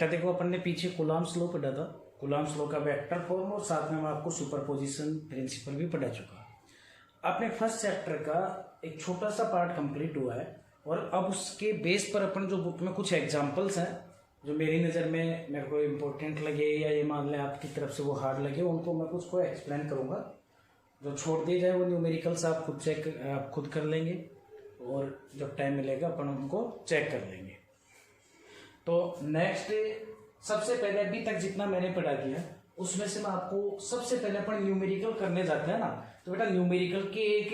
बेटा देखो अपन ने पीछे कूलॉम्स लॉ पढ़ा था, कूलॉम्स लॉ का वेक्टर फॉर्म और साथ में मैं आपको सुपरपोजिशन प्रिंसिपल भी पढ़ा चुका। आपने फर्स्ट चैप्टर का एक छोटा सा पार्ट कंप्लीट हुआ है और अब उसके बेस पर अपन जो बुक में कुछ एग्जांपल्स हैं जो मेरी नज़र में मेरे को इम्पोर्टेंट लगे या ये मान लें आपकी तरफ से वो हार्ड लगे, उनको मैं कुछ को एक्सप्लेन करूँगा। जो छोड़ दिए जाए वो न्यूमेरिकल्स आप खुद कर लेंगे और जब टाइम मिलेगा अपन उनको चेक कर लेंगे। तो नेक्स्ट सबसे पहले अभी तक जितना मैंने पढ़ा दिया उसमें से मैं आपको सबसे पहले अपन न्यूमेरिकल करने जाते हैं ना, तो बेटा न्यूमेरिकल की एक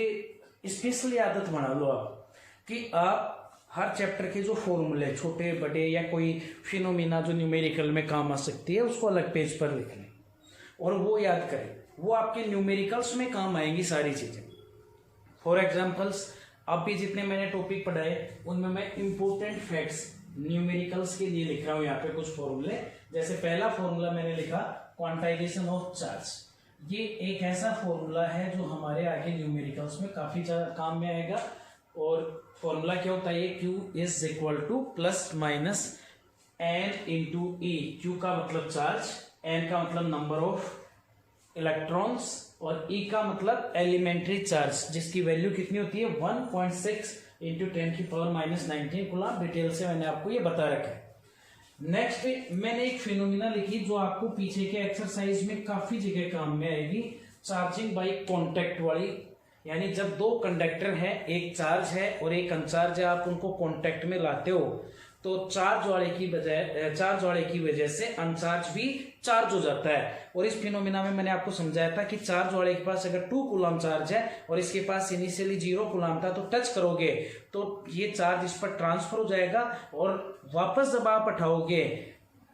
स्पेशली आदत बना लो आप कि आप हर चैप्टर के जो फॉर्मूले छोटे बड़े या कोई फिनोमिना जो न्यूमेरिकल में काम आ सकती है उसको अलग पेज पर लिख लें और वो याद करें, वो आपके न्यूमेरिकल्स में काम आएंगी सारी चीज़ें। फॉर एग्जाम्पल्स अब भी जितने मैंने टॉपिक पढ़ाए उनमें मैं इंपॉर्टेंट फैक्ट्स न्यूमेरिकल्स के लिए लिख रहा हूँ यहाँ पे कुछ फॉर्मूले। जैसे पहला फॉर्मूला मैंने लिखा क्वांटाइजेशन ऑफ चार्ज, ये एक ऐसा फॉर्मूला है जो हमारे आगे न्यूमेरिकल्स में काफी काम में आएगा। और फॉर्मूला क्या होता है, Q is equal to plus minus n into e. Q का मतलब चार्ज, एन का मतलब नंबर ऑफ इलेक्ट्रॉन्स और ई का मतलब एलिमेंट्री चार्ज, जिसकी वैल्यू कितनी होती है 1.6 इंटू 10⁻⁻⁹ कूलम। डिटेल से मैंने आपको ये बता रखा है। नेक्स्ट मैंने एक फिनोमिना लिखी जो आपको पीछे के एक्सरसाइज में काफी जगह काम में आएगी, चार्जिंग बाय कांटेक्ट वाली। यानी जब दो कंडक्टर है, एक चार्ज है और एक अनचार्ज है, आप उनको कांटेक्ट में लाते हो तो चार्ज वाले की वजह से अनचार्ज भी चार्ज हो जाता है। और इस फिनोमिना में मैंने आपको समझाया था कि चार्ज वाले के पास अगर 2 कूलम चार्ज है और इसके पास इनिशियली 0 कूलम था, तो टच करोगे तो ये चार्ज इस पर ट्रांसफर हो जाएगा और वापस जब आप उठाओगे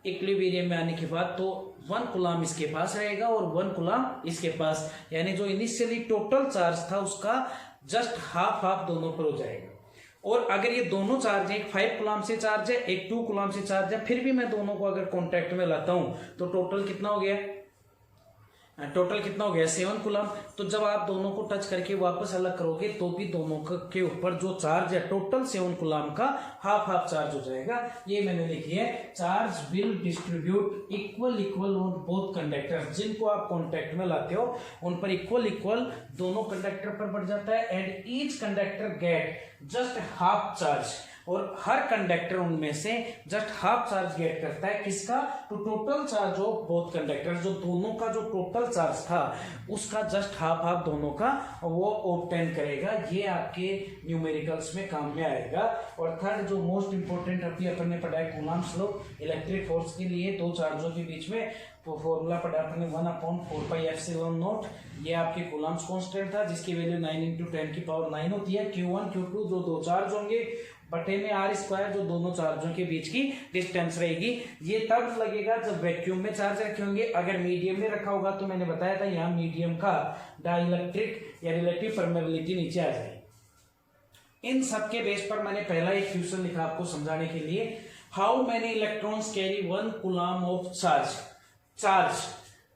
इक्विलिब्रियम में आने के बाद तो 1 कूलम इसके पास रहेगा और 1 कूलम इसके पास, यानी जो इनिशियली टोटल चार्ज था उसका जस्ट हाफ दोनों पर हो जाएगा। और अगर ये दोनों चार्ज है, एक 5 कूलम से चार्ज है, एक 2 कूलम से चार्ज है, फिर भी मैं दोनों को अगर कॉन्टेक्ट में लाता हूं तो टोटल कितना हो गया 7 कूलम। तो जब आप दोनों को टच करके वापस अलग करोगे तो भी दोनों के ऊपर जो चार्ज है टोटल 7 कूलम का हाफ चार्ज हो जाएगा। ये मैंने लिखी है, charge will distribute equal on both conductor. जिनको आप कॉन्टेक्ट में लाते हो उन पर इक्वल दोनों कंडक्टर पर बढ़ जाता है and each conductor get just half charge. और हर कंडक्टर उनमें से जस्ट हाफ चार्ज गेट करता है, किसका, तो total charge of both conductor, जो दोनों का जो टोटल चार्ज था उसका जस्ट हाफ दोनों का वो ऑब्टेन करेगा। ये आपके न्यूमेरिकल्स में काम में आएगा। और थर्ड जो मोस्ट इंपोर्टेंट अभी अपन ने पढ़ा है कूलम्स लॉ, इलेक्ट्रिक फोर्स के लिए दो चार्जों के बीच में फॉर्मूला पढ़ा अपने 1/4πε0। ये आपके कूलम्स कांस्टेंट था जिसकी वैल्यू 9 × 10⁹ होती है। Q1 Q2 जो दो चार्ज होंगे बटे में r² जो दोनों चार्जों के बीच की डिस्टेंस रहेगी। ये तब लगेगा जब वैक्यूम में चार्ज रखे होंगे। अगर मीडियम में रखा होगा तो मैंने बताया था यहाँ मीडियम का डाइलेक्ट्रिक या रिलेटिव परमेबिलिटी नीचे आ जाएगी। इन सब के बेस पर मैंने पहला एक क्वेश्चन लिखा आपको समझाने के लिए, how many electrons carry 1 coulomb of charge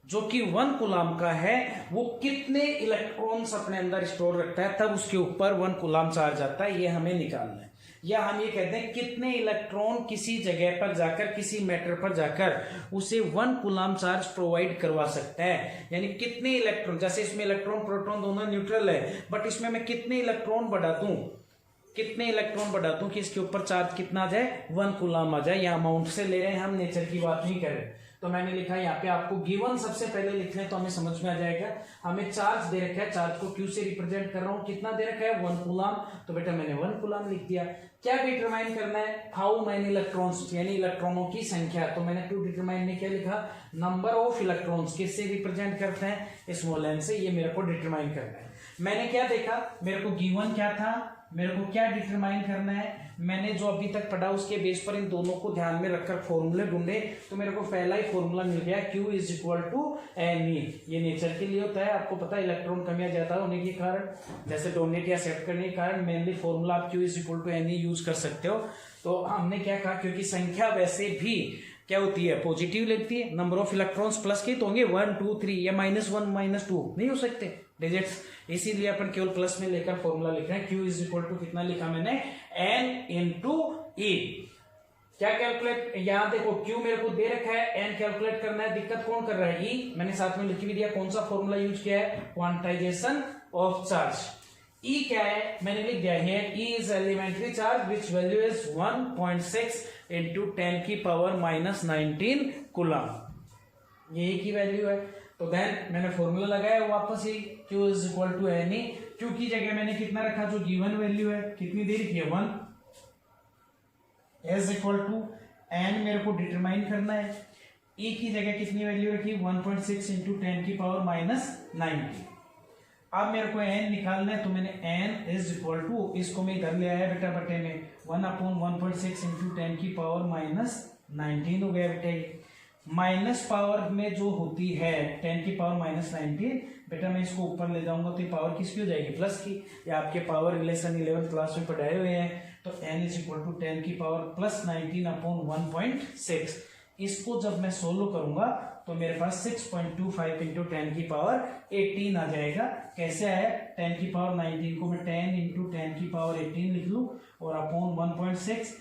जो कि 1 कूलम का है वो कितने इलेक्ट्रॉन्स अपने अंदर स्टोर रखता है, तब उसके ऊपर 1 कूलम चार्ज आता है। ये हमें निकालना है। या हम ये कहते हैं कितने इलेक्ट्रॉन किसी जगह पर जाकर, किसी मैटर पर जाकर उसे 1 कूलम चार्ज प्रोवाइड करवा सकता है। यानी कितने इलेक्ट्रॉन, जैसे इसमें इलेक्ट्रॉन प्रोटॉन दोनों न्यूट्रल है, बट इसमें मैं कितने इलेक्ट्रॉन बढ़ा दूं कि इसके ऊपर चार्ज कितना आ जाए 1 कूलम आ जाए। या अमाउंट से ले रहे हैं हम, नेचर की बात नहीं कर रहे। तो मैंने लिखा यहाँ पे आपको गिवन सबसे पहले लिख लें तो हमें समझ में आ जाएगा। हमें चार्ज दे रखा है, चार्ज को Q से रिप्रेजेंट कर रहा हूं, कितना दे रखा है 1 कूलम। तो बेटा मैंने 1 कूलम लिख दिया। क्या डिटरमाइन करना है, हाउ मेनी इलेक्ट्रॉन्स, यानी इलेक्ट्रॉनों की संख्या। तो मैंने टू डिटरमाइन में क्या लिखा, नंबर ऑफ इलेक्ट्रॉन्स, किससे रिप्रेजेंट करते हैं स्मॉल n से, ये मेरे को डिटरमाइन करना है। मैंने क्या देखा, मेरे को गिवन क्या था, मेरे को क्या डिटरमाइन करना है। मैंने जो अभी तक पढ़ा उसके बेस पर इन दोनों को ध्यान में रखकर फॉर्मूले ढूंढे तो मेरे को पहला ही फॉर्मूला मिल गया, Q = Ne। ये नेचर के लिए होता है, आपको पता है इलेक्ट्रॉन कमियां ज्यादा होने के कारण, जैसे डोनेट या सेट करने के कारण मेनली फॉर्मूला आप Q = Ne यूज कर सकते हो। तो हमने क्या कहा, क्योंकि संख्या वैसे भी क्या होती है, पॉजिटिव लगती है। नंबर ऑफ इलेक्ट्रॉन्स प्लस के तो होंगे 1 2 3 या -1 -2 नहीं हो सकते डिजिट्स, इसीलिए अपन केवल प्लस में लेकर फॉर्मूला लिख रहे हैं। Q = कितना लिखा मैंने, N × E। क्या कैलकुलेट, यहाँ देखो Q मेरे को दे रखा है, N कैलकुलेट करना है, दिक्कत कौन कर रहा है? E मैंने साथ में लिख भी दिया, कौन सा फॉर्मूला यूज किया है? Quantization of charge. E क्या है मैंने लिख दिया है, E is elementary charge which value is 1.6 into 10 की पावर माइनस 19 कूलम, ये की वैल्यू है। तो देन मैंने फॉर्मूला लगाया वापस ही, Q is equal to n e. Q की जगह मैंने कितना रखा, जो गिवन वैल्यू है कितनी दे रखी है 1, इज इक्वल टू एन मेरे को डिटरमाइन करना है। E की जगह कितनी वैल्यू रखी 1.6 इंटू 10 की पावर माइनस 19। अब मेरे को n निकालना है, तो मैंने n इज इक्वल टू, इसको मैं इधर ले आया बेटा बटे में 1/1.6 इंटू 10 की पावर माइनस 19 हो गया बेटा। ये माइनस पावर में जो होती है 10 की पावर माइनस 19, बेटा मैं इसको ऊपर ले जाऊंगा तो ये पावर किसकी हो जाएगी? प्लस की। या आपके पावर रिलेशन 11th क्लास में पढ़ाए हुए हैं। तो n इज इक्वल टू 10 की पावर प्लस 19/1.6। इसको जब मैं सोल्व करूंगा तो मेरे पास 6.25 इंटू 10 की पावर 18 आ जाएगा। कैसे आया? 10 की पावर 19 को मैं 10 इंटू 10 की पावर 18 लिख लूं और अपॉन 1.6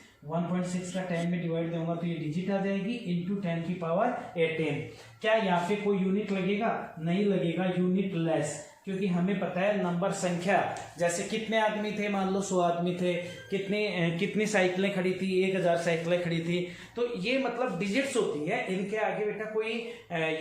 का 10 में डिवाइड दूंगा तो ये डिजिट आ जाएगी, इंटू 10 की पावर 18। क्या यहाँ पे कोई यूनिट लगेगा? नहीं लगेगा, यूनिट लेस, क्योंकि हमें पता है नंबर संख्या, जैसे कितने आदमी थे, मान लो 100 आदमी थे, कितनी साइकिलें खड़ी थी, 1000 साइकिलें खड़ी थी, तो ये मतलब डिजिट्स होती है, इनके आगे बेटा कोई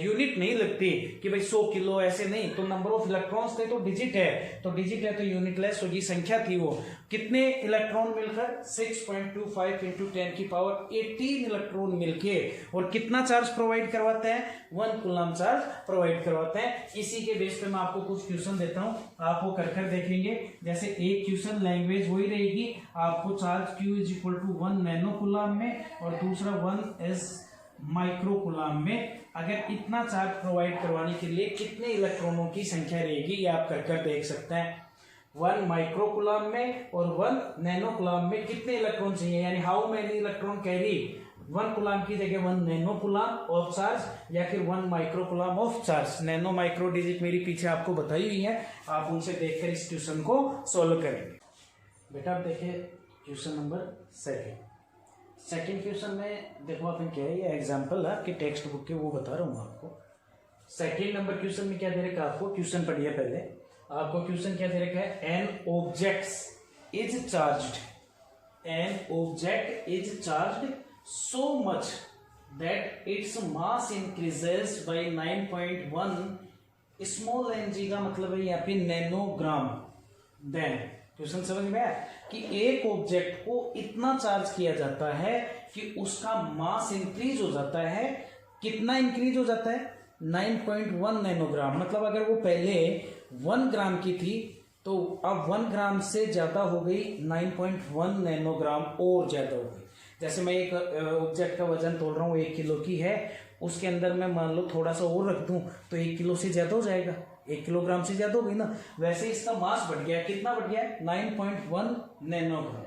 यूनिट नहीं लगती कि भाई 100 किलो, ऐसे नहीं। तो नंबर ऑफ इलेक्ट्रॉन्स थे तो डिजिट है, तो डिजिट है तो यूनिट लेस होगी, संख्या थी वो। कितने इलेक्ट्रॉन मिलकर? 6.25 इंटू 10 की पावर 18 इलेक्ट्रॉन मिलके, और कितना चार्ज प्रोवाइड करवाते हैं? 1 कूलम चार्ज प्रोवाइड करवाते हैं। इसी के बेस पे मैं आपको कुछ क्वेश्चन देता हूं, आप वो कर देखेंगे। जैसे एक क्वेश्चन लैंग्वेज वही रहेगी, आपको charge Q is equal to 1 nano coulomb में और दूसरा 1 इज माइक्रो कूलम में। अगर इतना चार्ज प्रोवाइड करवाने के लिए कितने इलेक्ट्रॉनों की संख्या रहेगी, ये आप कर देख सकते हैं। 1 माइक्रो कूलम में और 1 नैनो कूलम में कितने इलेक्ट्रॉन चाहिए, यानी how many electron carry 1 coulomb की जगह 1 नैनो कूलम ऑफ चार्ज या फिर 1 micro coulomb of charge. Nano micro digit मेरी पीछे आपको बताई हुई है, आप उनसे देखकर इस क्वेश्चन को सोल्व करेंगे। बेटा आप देखिए क्वेश्चन नंबर सेकंड क्वेश्चन में देखो आपने क्या है, ये एग्जांपल है कि टेक्स्ट बुक के वो बता रहा हूँ आपको। सेकंड नंबर क्वेश्चन में क्या दे रखा है आपको, क्वेश्चन पढ़िए पहले। आपको क्वेश्चन क्या दे रखा है, an object is charged so much that its mass increases by 9.1 small ng का मतलब है यहाँ पे नैनोग्राम। देन क्वेश्चन समझ में आया कि एक ऑब्जेक्ट को इतना चार्ज किया जाता है कि उसका मास इंक्रीज हो जाता है। कितना इंक्रीज हो जाता है? 9.1 नैनोग्राम। मतलब अगर वो पहले 1 ग्राम की थी तो अब 1 ग्राम से ज्यादा हो गई, 9.1 नैनोग्राम और ज्यादा हो गई। जैसे मैं एक ऑब्जेक्ट का वजन तोल रहा हूँ 1 किलो की है, उसके अंदर मैं मान लो थोड़ा सा और रख दूं तो 1 किलो से ज्यादा हो जाएगा, 1 किलोग्राम से ज्यादा हो गई ना। वैसे इसका मास बढ़ गया, कितना बढ़ गया है? 9.1 नैनोग्राम।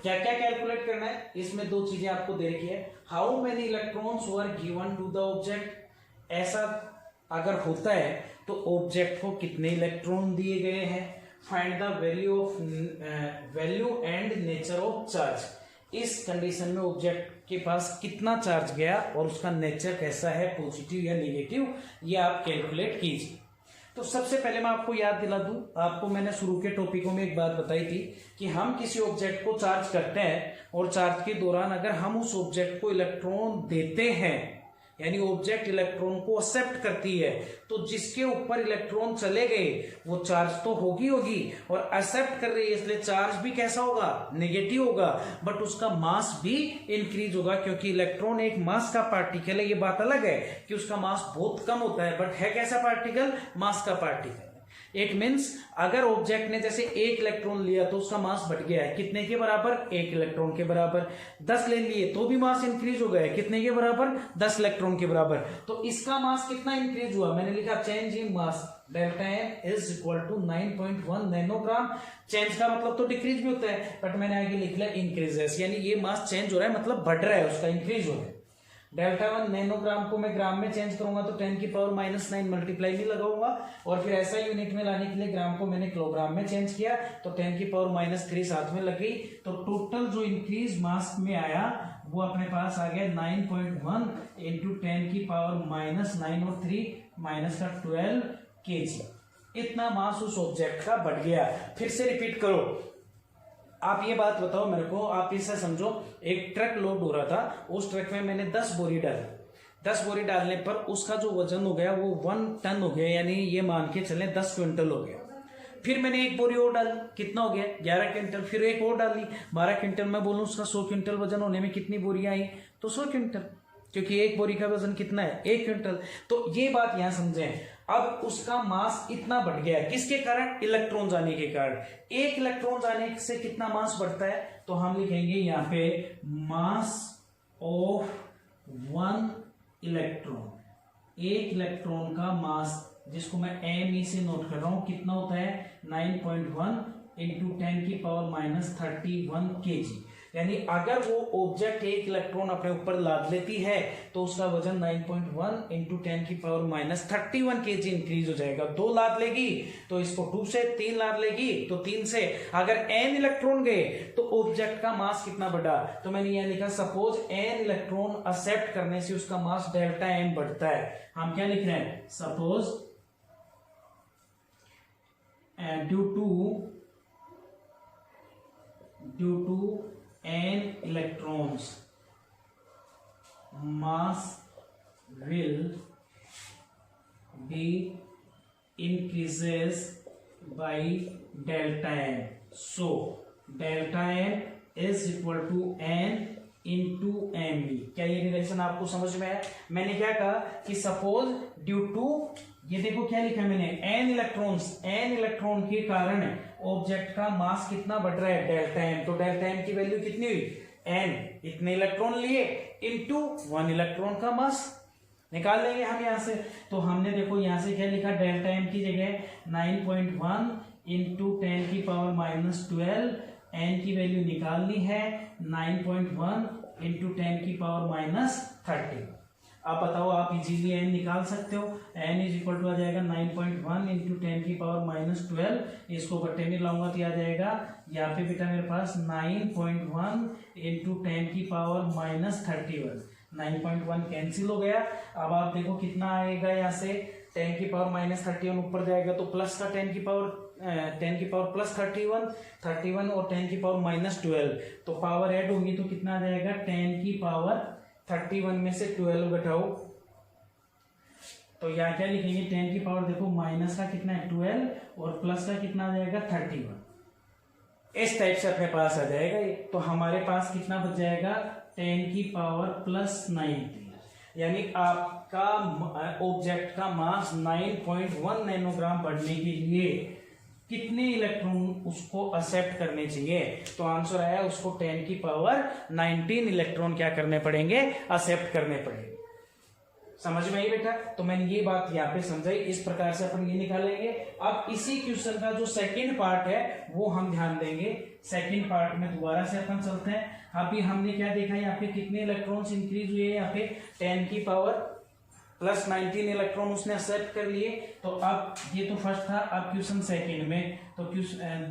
क्या क्या कैलकुलेट करना है, इसमें 2 चीजें आपको दे रखी है। How many electrons were given to the object, ऐसा अगर होता है तो ऑब्जेक्ट को कितने इलेक्ट्रॉन दिए गए हैं। Find the value and nature of charge. इस कंडीशन में ऑब्जेक्ट के पास कितना चार्ज गया और उसका नेचर कैसा है, पॉजिटिव या नेगेटिव, ये आप कैलकुलेट कीजिए। तो सबसे पहले मैं आपको याद दिला दूं, आपको मैंने शुरू के टॉपिकों में एक बात बताई थी कि हम किसी ऑब्जेक्ट को चार्ज करते हैं और चार्ज के दौरान अगर हम उस ऑब्जेक्ट को इलेक्ट्रॉन देते हैं, यानी ऑब्जेक्ट इलेक्ट्रॉन को एक्सेप्ट करती है, तो जिसके ऊपर इलेक्ट्रॉन चले गए वो चार्ज तो होगी और एक्सेप्ट कर रही है, इसलिए चार्ज भी कैसा होगा? नेगेटिव होगा, बट उसका मास भी इंक्रीज होगा, क्योंकि इलेक्ट्रॉन एक मास का पार्टिकल है। ये बात अलग है कि उसका मास बहुत कम होता है, बट है कैसा पार्टिकल? मास का पार्टिकल। इट मीन्स अगर ऑब्जेक्ट ने जैसे 1 इलेक्ट्रॉन लिया तो उसका मास बढ़ गया है, कितने के बराबर? 1 इलेक्ट्रॉन के बराबर। 10 ले लिए तो भी मास इंक्रीज हो गया है, कितने के बराबर? 10 इलेक्ट्रॉन के बराबर। तो इसका मास कितना इंक्रीज हुआ? मैंने लिखा change in mass delta n is equal to 9.1 nanogram. Change का मतलब तो डिक्रीज भी होता है, बट मैंने आगे लिख लिया इंक्रीजेस, यानी ये मास चेंज हो रहा है, मतलब बढ़ रहा है, उसका इंक्रीज हो रहा है। डेल्टा 1 नैनोग्राम को मैं ग्राम में चेंज करूंगा तो 10 की पावर -9 मल्टीप्लाई भी लगाऊंगा, और फिर ऐसा यूनिट में लाने के लिए ग्राम को मैंने किलोग्राम में चेंज किया तो 10 की पावर -3 साथ में लग गई। तो टोटल जो इंक्रीज मास में आया वो अपने पास आ गया 9.1 इंटू 10 की पावर -9 और 3 माइनस का 12 kg। इतना मास उस ऑब्जेक्ट का बढ़ गया। फिर से रिपीट करो, आप ये बात बताओ मेरे को, आप इसे समझो, एक ट्रक लोड हो रहा था, उस ट्रक में मैंने 10 बोरी डाली। 10 बोरी डालने पर उसका जो वजन हो गया वो 1 टन हो गया, यानी ये मान के चले 10 क्विंटल हो गया। फिर मैंने एक बोरी और डाली, कितना हो गया 11 क्विंटल। फिर एक और डाली 12 क्विंटल। मैं बोलूँ उसका 100 क्विंटल वजन होने में कितनी बोरियां आई, तो 100 क्विंटल, क्योंकि एक बोरी का वजन कितना है 1 क्विंटल। तो ये बात यहां समझें। अब उसका मास इतना बढ़ गया, किसके कारण, इलेक्ट्रॉन जाने के कारण। एक इलेक्ट्रॉन जाने से कितना मास बढ़ता है, तो हम लिखेंगे यहाँ पे मास ऑफ 1 इलेक्ट्रॉन। एक इलेक्ट्रॉन का मास, जिसको मैं एम से नोट कर रहा हूं, कितना होता है 9.1 इंटू 10 की पावर -31 kg। यानी अगर वो ऑब्जेक्ट एक इलेक्ट्रॉन अपने ऊपर लाद लेती है तो उसका वजन 9.1 इंटू 10 की पावर -31 kg इंक्रीज हो जाएगा। 2 लाद लेगी तो इसको 2 से, 3 लाद लेगी तो 3 से। अगर n इलेक्ट्रॉन गए तो ऑब्जेक्ट का मास कितना बढ़ा, तो मैंने यह लिखा सपोज n इलेक्ट्रॉन एक्सेप्ट करने से उसका मास डेल्टा m बढ़ता है। हम क्या लिख रहे हैं, suppose due to n electrons mass will be increases by delta m, so delta m is equal to n into mv। क्या ये रिलेशन आपको समझ में आया? मैंने क्या कहा कि सपोज ड्यू टू, ये देखो क्या लिखा है मैंने, n इलेक्ट्रॉन के कारण ऑब्जेक्ट का मास कितना बढ़ रहा है, डेल्टा m। तो डेल्टा m की वैल्यू कितनी हुई, n, इतने इलेक्ट्रॉन लिए इंटू 1 इलेक्ट्रॉन का मास निकाल लेंगे हम यहां से। तो हमने देखो यहां से क्या लिखा, डेल्टा m की जगह 9.1 इंटू 10 की पावर -12, n की वैल्यू निकालनी है 9.1 इंटू 10 की पावर -30। आप बताओ, आप इजीली n निकाल सकते हो। n इज इक्वल टू आ जाएगा 9.1 इंटू 10 की पावर -12, इसको बट्टे में लाऊंगा तो आ जाएगा यहाँ पे बेटा मेरे पास 9.1 इंटू 10 की पावर -31। 9.1 कैंसिल हो गया। अब आप देखो कितना आएगा, यहाँ से 10 की पावर -31 ऊपर जाएगा तो प्लस का 10 की पावर प्लस 31 और 10 की पावर -12, तो पावर ऐड होगी तो कितना आ जाएगा, 10 की पावर 31 में से 12 घटाओ तो यहाँ क्या लिखेंगे, 10 की पावर देखो माइनस का कितना है 12 और प्लस का कितना आ जाएगा 31। इस टाइप से अपने पास आ जाएगा ये। तो हमारे पास कितना बच जाएगा, 10 की पावर +19, यानी आपका ऑब्जेक्ट का मास 9.1 नैनोग्राम बढ़ने के लिए कितने इलेक्ट्रॉन उसको एक्सेप्ट करने चाहिए। तो आंसर आया उसको 10 की पावर 19 इलेक्ट्रॉन क्या करने पड़ेंगे, एक्सेप्ट करने पड़ेंगे। समझ में आई बेटा? तो मैंने ये बात यहाँ पे समझाई, इस प्रकार से अपन ये निकालेंगे। अब इसी क्वेश्चन का जो सेकंड पार्ट है वो हम ध्यान देंगे। सेकंड पार्ट में दोबारा से अपन चलते हैं। अभी हमने क्या देखा, यहाँ पे कितने इलेक्ट्रॉन्स इंक्रीज हुए, यहाँ पे 10 की पावर +19 इलेक्ट्रॉन उसने एक्सेप्ट कर लिए। तो अब ये तो फर्स्ट था, अब क्वेश्चन सेकंड में, तो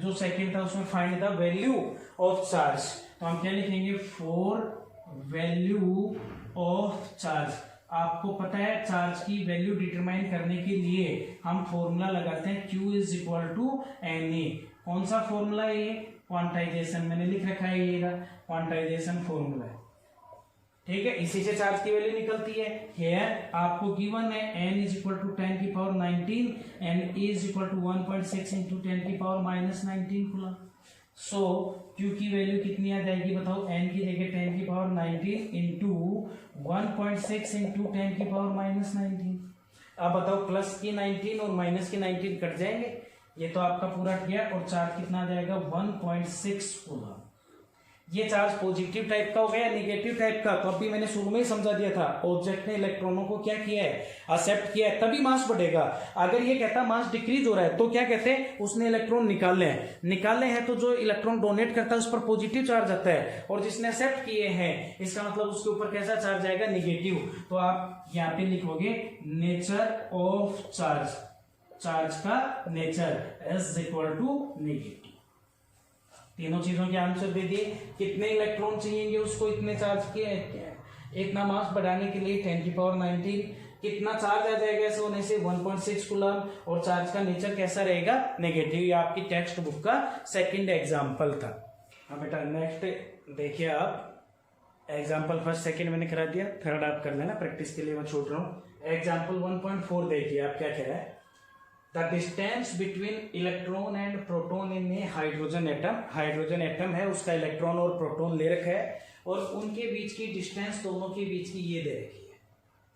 जो सेकंड था उसमें find the value of charge. तो हम क्या लिखेंगे, फॉर वैल्यू ऑफ चार्ज। आपको पता है चार्ज की वैल्यू डिटरमाइन करने के लिए हम फॉर्मूला लगाते हैं Q is equal to Na। कौन सा फॉर्मूला है ये, क्वांटाइजेशन, मैंने लिख रखा है ये क्वांटाइजेशन फॉर्मूला है, ठीक है। इसी से चार्ज की वैल्यू निकलती है। हियर आपको गिवन है n इज इक्वल टू 10 की power 19 and E is equal to 1.6 into 10 की पावर -19 कूलम। सो Q की वैल्यू कितनी आ जाएगी बताओ, n की जगह 10 की पावर 19 इंटू 1.6 इंटू 10 की पावर -19। अब बताओ प्लस की 19 और माइनस की 19 कट जाएंगे, ये तो आपका पूरा किया, और चार्ज कितना आ जाएगा 1.6 कूलम। ये चार्ज पॉजिटिव टाइप का हो गया या नेगेटिव टाइप का, तो अभी मैंने शुरू में ही समझा दिया था, ऑब्जेक्ट ने इलेक्ट्रॉनों को क्या किया है, एक्सेप्ट किया है, तभी मास बढ़ेगा। अगर ये कहता मास डिक्रीज हो रहा है तो क्या कहते हैं, उसने इलेक्ट्रॉन निकाले हैं, तो जो इलेक्ट्रॉन डोनेट करता है उस पर पॉजिटिव चार्ज आता है, और जिसने एक्सेप्ट किए हैं इसका मतलब उसके ऊपर कैसा चार्ज आएगा, नेगेटिव। तो आप यहाँ पे लिखोगे नेचर ऑफ चार्ज का nature is equal to negative. तीनों चीजों के आंसर दे दिए। कितने इलेक्ट्रॉन चाहिए उसको इतने चार्ज के, इतना मास बढ़ाने के लिए 10⁻19, कितना चार्ज आ जाएगा ऐसे होने से 1.6 कूलम, और चार्ज का नेचर कैसा रहेगा, नेगेटिव। ये आपकी टेक्स्ट बुक का सेकंड एग्जांपल था। हाँ बेटा नेक्स्ट देखिए आप, एग्जांपल फर्स्ट सेकंड मैंने करा दिया, थर्ड आप कर लेना, प्रैक्टिस के लिए मैं छोड़ रहा हूँ। एग्जांपल 1.4 देखिए आप क्या कह रहा है, the distance between electron and proton in A hydrogen atom. Hydrogen atom है, उसका इलेक्ट्रॉन और प्रोटॉन ले रखा है, और उनके बीच की डिस्टेंस दोनों के बीच की ये दे रखी है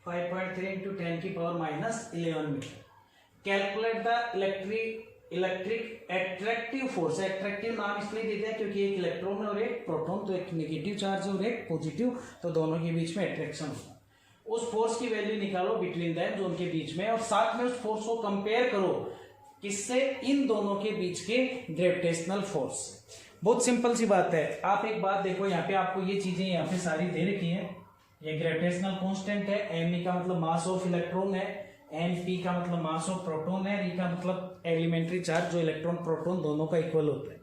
5.3 × 10⁻11 metre. Calculate the electric attractive force. Attractive नाम इसलिए दे दिया क्योंकि एक इलेक्ट्रॉन और एक प्रोटॉन, तो एक नेगेटिव चार्ज और एक पॉजिटिव, तो दोनों के बीच में अट्रैक्शन होगा। उस फोर्स की वैल्यू निकालो बिटवीन दैम, जो उनके बीच में, और साथ में उस फोर्स को कंपेयर करो किससे, इन दोनों के बीच के ग्रेविटेशनल फोर्स से। बहुत सिंपल सी बात है। आप एक बात देखो, यहाँ पे आपको ये चीजें यहाँ पे सारी दे रखी है। ये ग्रेविटेशनल कांस्टेंट है, एम का मतलब मास ऑफ इलेक्ट्रॉन है, एन पी का मतलब मास ऑफ प्रोटॉन है, ई का मतलब एलिमेंट्री चार्ज, जो इलेक्ट्रॉन प्रोटॉन दोनों का इक्वल होता है।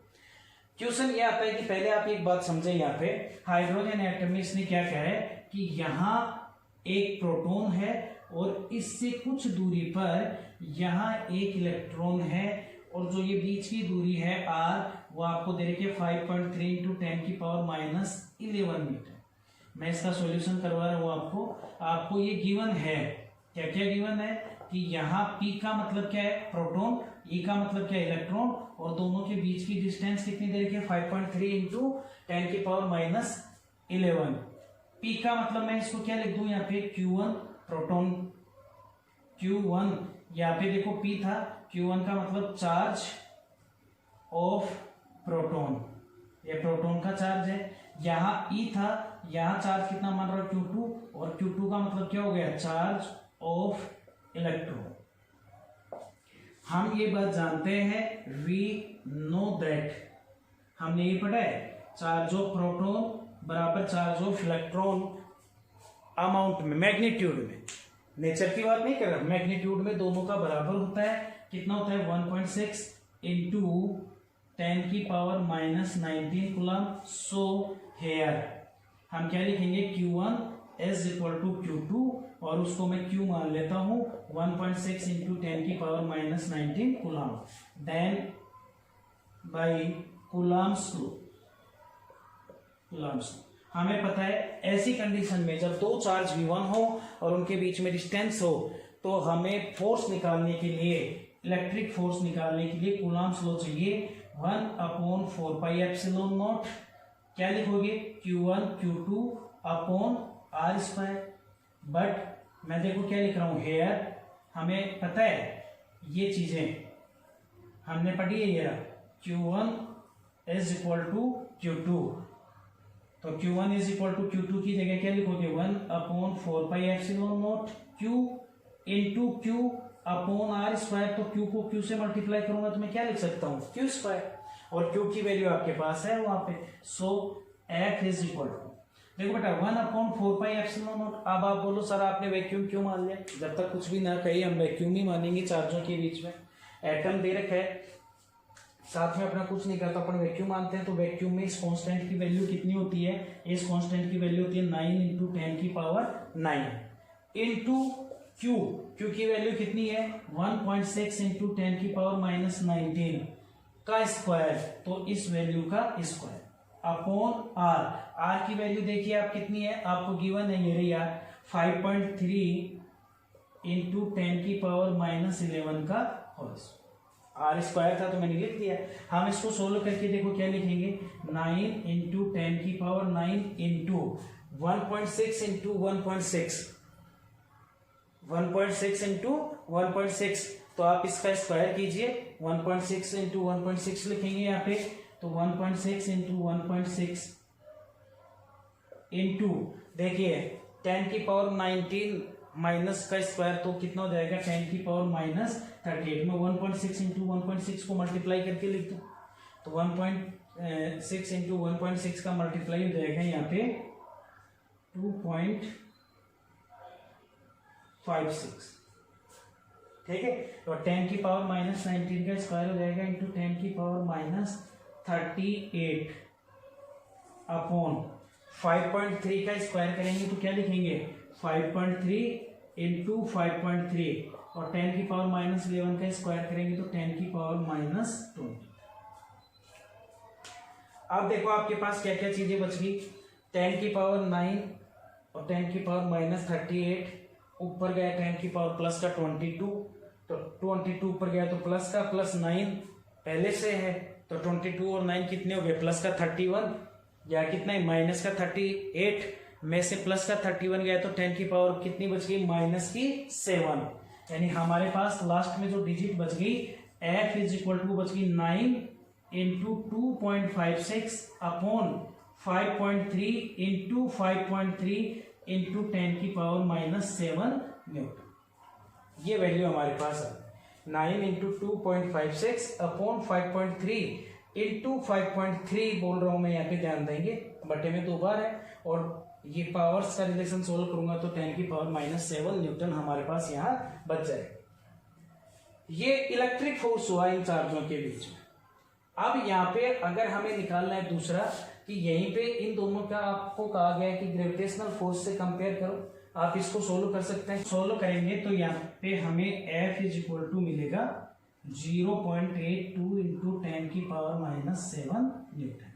क्वेश्चन ये आता है कि पहले आप एक बात समझे, यहाँ पे हाइड्रोजन एटम में इसने क्या कहा है कि यहाँ एक प्रोटॉन है और इससे कुछ दूरी पर यहाँ एक इलेक्ट्रॉन है, और जो ये बीच की दूरी है r, वो आपको दे रखी है 5.3 × 10⁻11 मीटर। मैं इसका सॉल्यूशन करवा रहा हूँ आपको ये गिवन है। क्या क्या गिवन है कि यहाँ p का मतलब क्या है, प्रोटॉन, e का मतलब क्या है, इलेक्ट्रॉन, और दोनों के बीच की डिस्टेंस कितनी दे रखी है 5.3 × 10⁻11। P का मतलब मैं इसको क्या लिख दूं यहाँ पे, Q1 प्रोटॉन, Q1 यहाँ पे देखो P था, Q1 का मतलब चार्ज ऑफ प्रोटॉन, ये प्रोटॉन का चार्ज है। यहाँ E था, यहाँ चार्ज कितना मान रहा है, Q2, और Q2 का मतलब क्या हो गया, चार्ज ऑफ इलेक्ट्रॉन। हम ये बात जानते हैं, वी नो दैट, हमने ये पढ़ा है, चार्ज ऑफ प्रोटॉन बराबर चार्ज ऑफ इलेक्ट्रॉन अमाउंट में, मैग्नीट्यूड में, नेचर की बात नहीं कर रहा, मैग्नीट्यूड में दोनों का बराबर होता है। कितना होता है 1.6 × 10⁻19 कूलम। सो हेयर हम क्या लिखेंगे, Q1 is equal to Q2, और उसको मैं Q मान लेता हूं 1.6 × 10⁻19 coulomb. Then by Coulomb's law, हमें पता है ऐसी कंडीशन में जब दो चार्ज V1 हो और उनके बीच में डिस्टेंस हो, तो हमें फोर्स निकालने के लिए, इलेक्ट्रिक फोर्स निकालने के लिए कूलम्स लॉ चाहिए 1/4πε0। क्या लिखोगे, Q1 Q2 upon r²। But मैं देखो क्या लिख रहा हूं हेयर, हमें पता है ये चीजें हमने पढ़ी है, ये Q1 is equal to Q2, तो Q1 is equal to Q2 की जगह क्या लिखोगे 1/4πε0 Q into Q upon r²। तो Q को Q से मल्टीप्लाई करूंगा तो मैं क्या लिख सकता हूँ, Q², और Q की वैल्यू आपके पास है वहां पे। सो F इज इक्वल टू, देखो बेटा 1/4πε0। अब आप बोलो सर आपने वैक्यूम क्यों मान लिया, जब तक कुछ भी ना कही हम वैक्यूम ही मानेंगे, चार्जों के बीच में एटम दे रखा है, साथ में अपना कुछ नहीं करता, अपन वैक्यूम मानते हैं। तो वैक्यूम में इस कांस्टेंट की वैल्यू कितनी होती है, इस कांस्टेंट की वैल्यू होती है 9 × 10⁻9 इंटू Q। Q की वैल्यू कितनी है 1.6 × 10⁻19 का स्क्वायर, तो इस वैल्यू का स्क्वायर अपॉन R। R की वैल्यू देखिए आप कितनी है, आपको गिवन है ये रही यार 5.3 × 10⁻11 का होल। r² था तो मैंने लिख दिया। हम इसको सोल्व करके देखो क्या लिखेंगे, 9 × 10⁻9 इंटू 1.6 × 1.6, 1.6 × 1.6, तो आप इसका स्क्वायर कीजिए, 1.6 × 1.6 लिखेंगे यहाँ पे, तो 1.6 × 1.6 इंटू देखिए 10 की पावर 19 माइनस का स्क्वायर तो कितना हो जाएगा 10 की पावर माइनस 38 में 1.6 इंटू 1.6 को मल्टीप्लाई करके लिख दो तो 1.6 इंटू 1.6 का मल्टीप्लाई हो जाएगा यहाँ पे 2.56 ठीक है। तो 10 की पावर माइनस 19 का स्क्वायर हो जाएगा इंटू 10 की पावर माइनस 38 अपॉन 5.3 का स्क्वायर करेंगे तो क्या लिखेंगे 5.3 इंटू 5.3 और 10 की पावर माइनस 11 का स्क्वायर करेंगे तो 10 की पावर माइनस 20। अब देखो आपके पास क्या क्या चीजें बच गई 10 की पावर 9 और 10 की पावर माइनस 38 ऊपर गया 10 की पावर प्लस का 22 तो 22 ऊपर गया तो प्लस का प्लस 9 पहले से है तो 22 और 9 कितने हो गए प्लस का 31 या कितना है माइनस का 38 में से प्लस का 31 गया तो 10 की पावर कितनी बच गई माइनस की 7 यानी हमारे पास लास्ट में जो डिजिट बच गई f इज इक्वल टू बच गई 9 इंटू 2.56 अपॉन 5.3 इंटू 5.3 इंटू 10 की पावर माइनस 7 न्यूटन। ये वैल्यू हमारे पास है 9 इंटू 2.56 अपॉन 5.3 इंटू 5.3 बोल रहा हूं मैं यहाँ पे ध्यान देंगे बटे में 2 बार है और ये पावर्स का रिलेशन सोल्व करूंगा तो 10 की पावर माइनस 7 न्यूटन हमारे पास यहाँ बच जाएगा। ये इलेक्ट्रिक फोर्स हुआ इन चार्जों के बीच में। अब यहाँ पे अगर हमें निकालना है दूसरा कि यहीं पे इन दोनों का आपको कहा गया है कि ग्रेविटेशनल फोर्स से कंपेयर करो आप इसको सोल्व कर सकते हैं। सोल्व करेंगे तो यहाँ पे हमें F इज इक्वल टू मिलेगा 0.82 इंटू 10 की पावर माइनस 7 न्यूटन।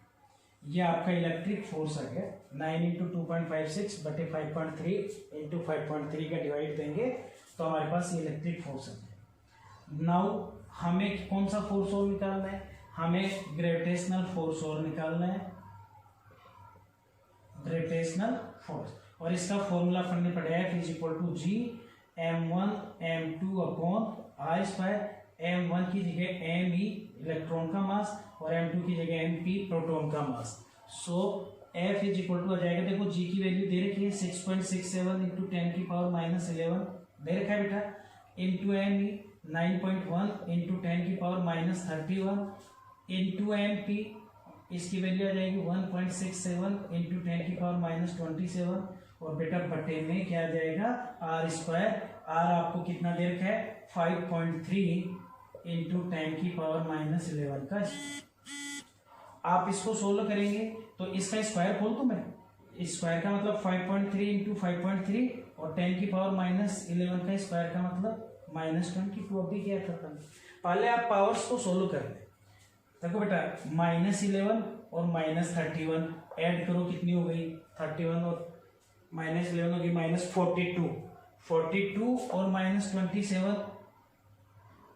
ये आपका इलेक्ट्रिक फोर्स आ गया 9 इंटू 2.56 बटे 5.3 इंटू 5.3 का डिवाइड देंगे तो हमारे पास ये इलेक्ट्रिक फोर्स आ गया। नाउ हमें कौन सा फोर्स और निकालना है हमें ग्रेविटेशनल फोर्स और निकालना है ग्रेविटेशनल फोर्स और इसका फॉर्मूला पढ़ने पड़ेगा F is equal to G m1 m2 upon r square m1 की जगह me इलेक्ट्रॉन का मास और m2 की जगह mp प्रोटॉन का मास। सो F इज इक्वल टू आ जाएगा देखो G की वैल्यू दे रखी है 6.67 इंटू 10 की पावर माइनस 11 दे रखा है बेटा इंटू me 9.1 इंटू 10 की पावर माइनस 31 इंटू mp इसकी वैल्यू आ जाएगी 1.67 इंटू 10 की पावर माइनस 27 और बेटा बटे में क्या आ जाएगा आर स्क्वायर आर आपको कितना दे रखा है 5.3 इंटू 10 की पावर माइनस 11 का आप इसको सोल्व करेंगे तो इसका स्क्वायर खोल दूं मैं स्क्वायर का मतलब 5.3 इंटू 5.3 और 10 की पावर माइनस 11 का स्क्वायर का मतलब माइनस 22 अभी क्या था पहले आप पावर्स को सोल्व कर ले देखो बेटा माइनस 11 और माइनस 31 ऐड करो कितनी हो गई 31 और माइनस 11 होगी माइनस 42 और माइनस 27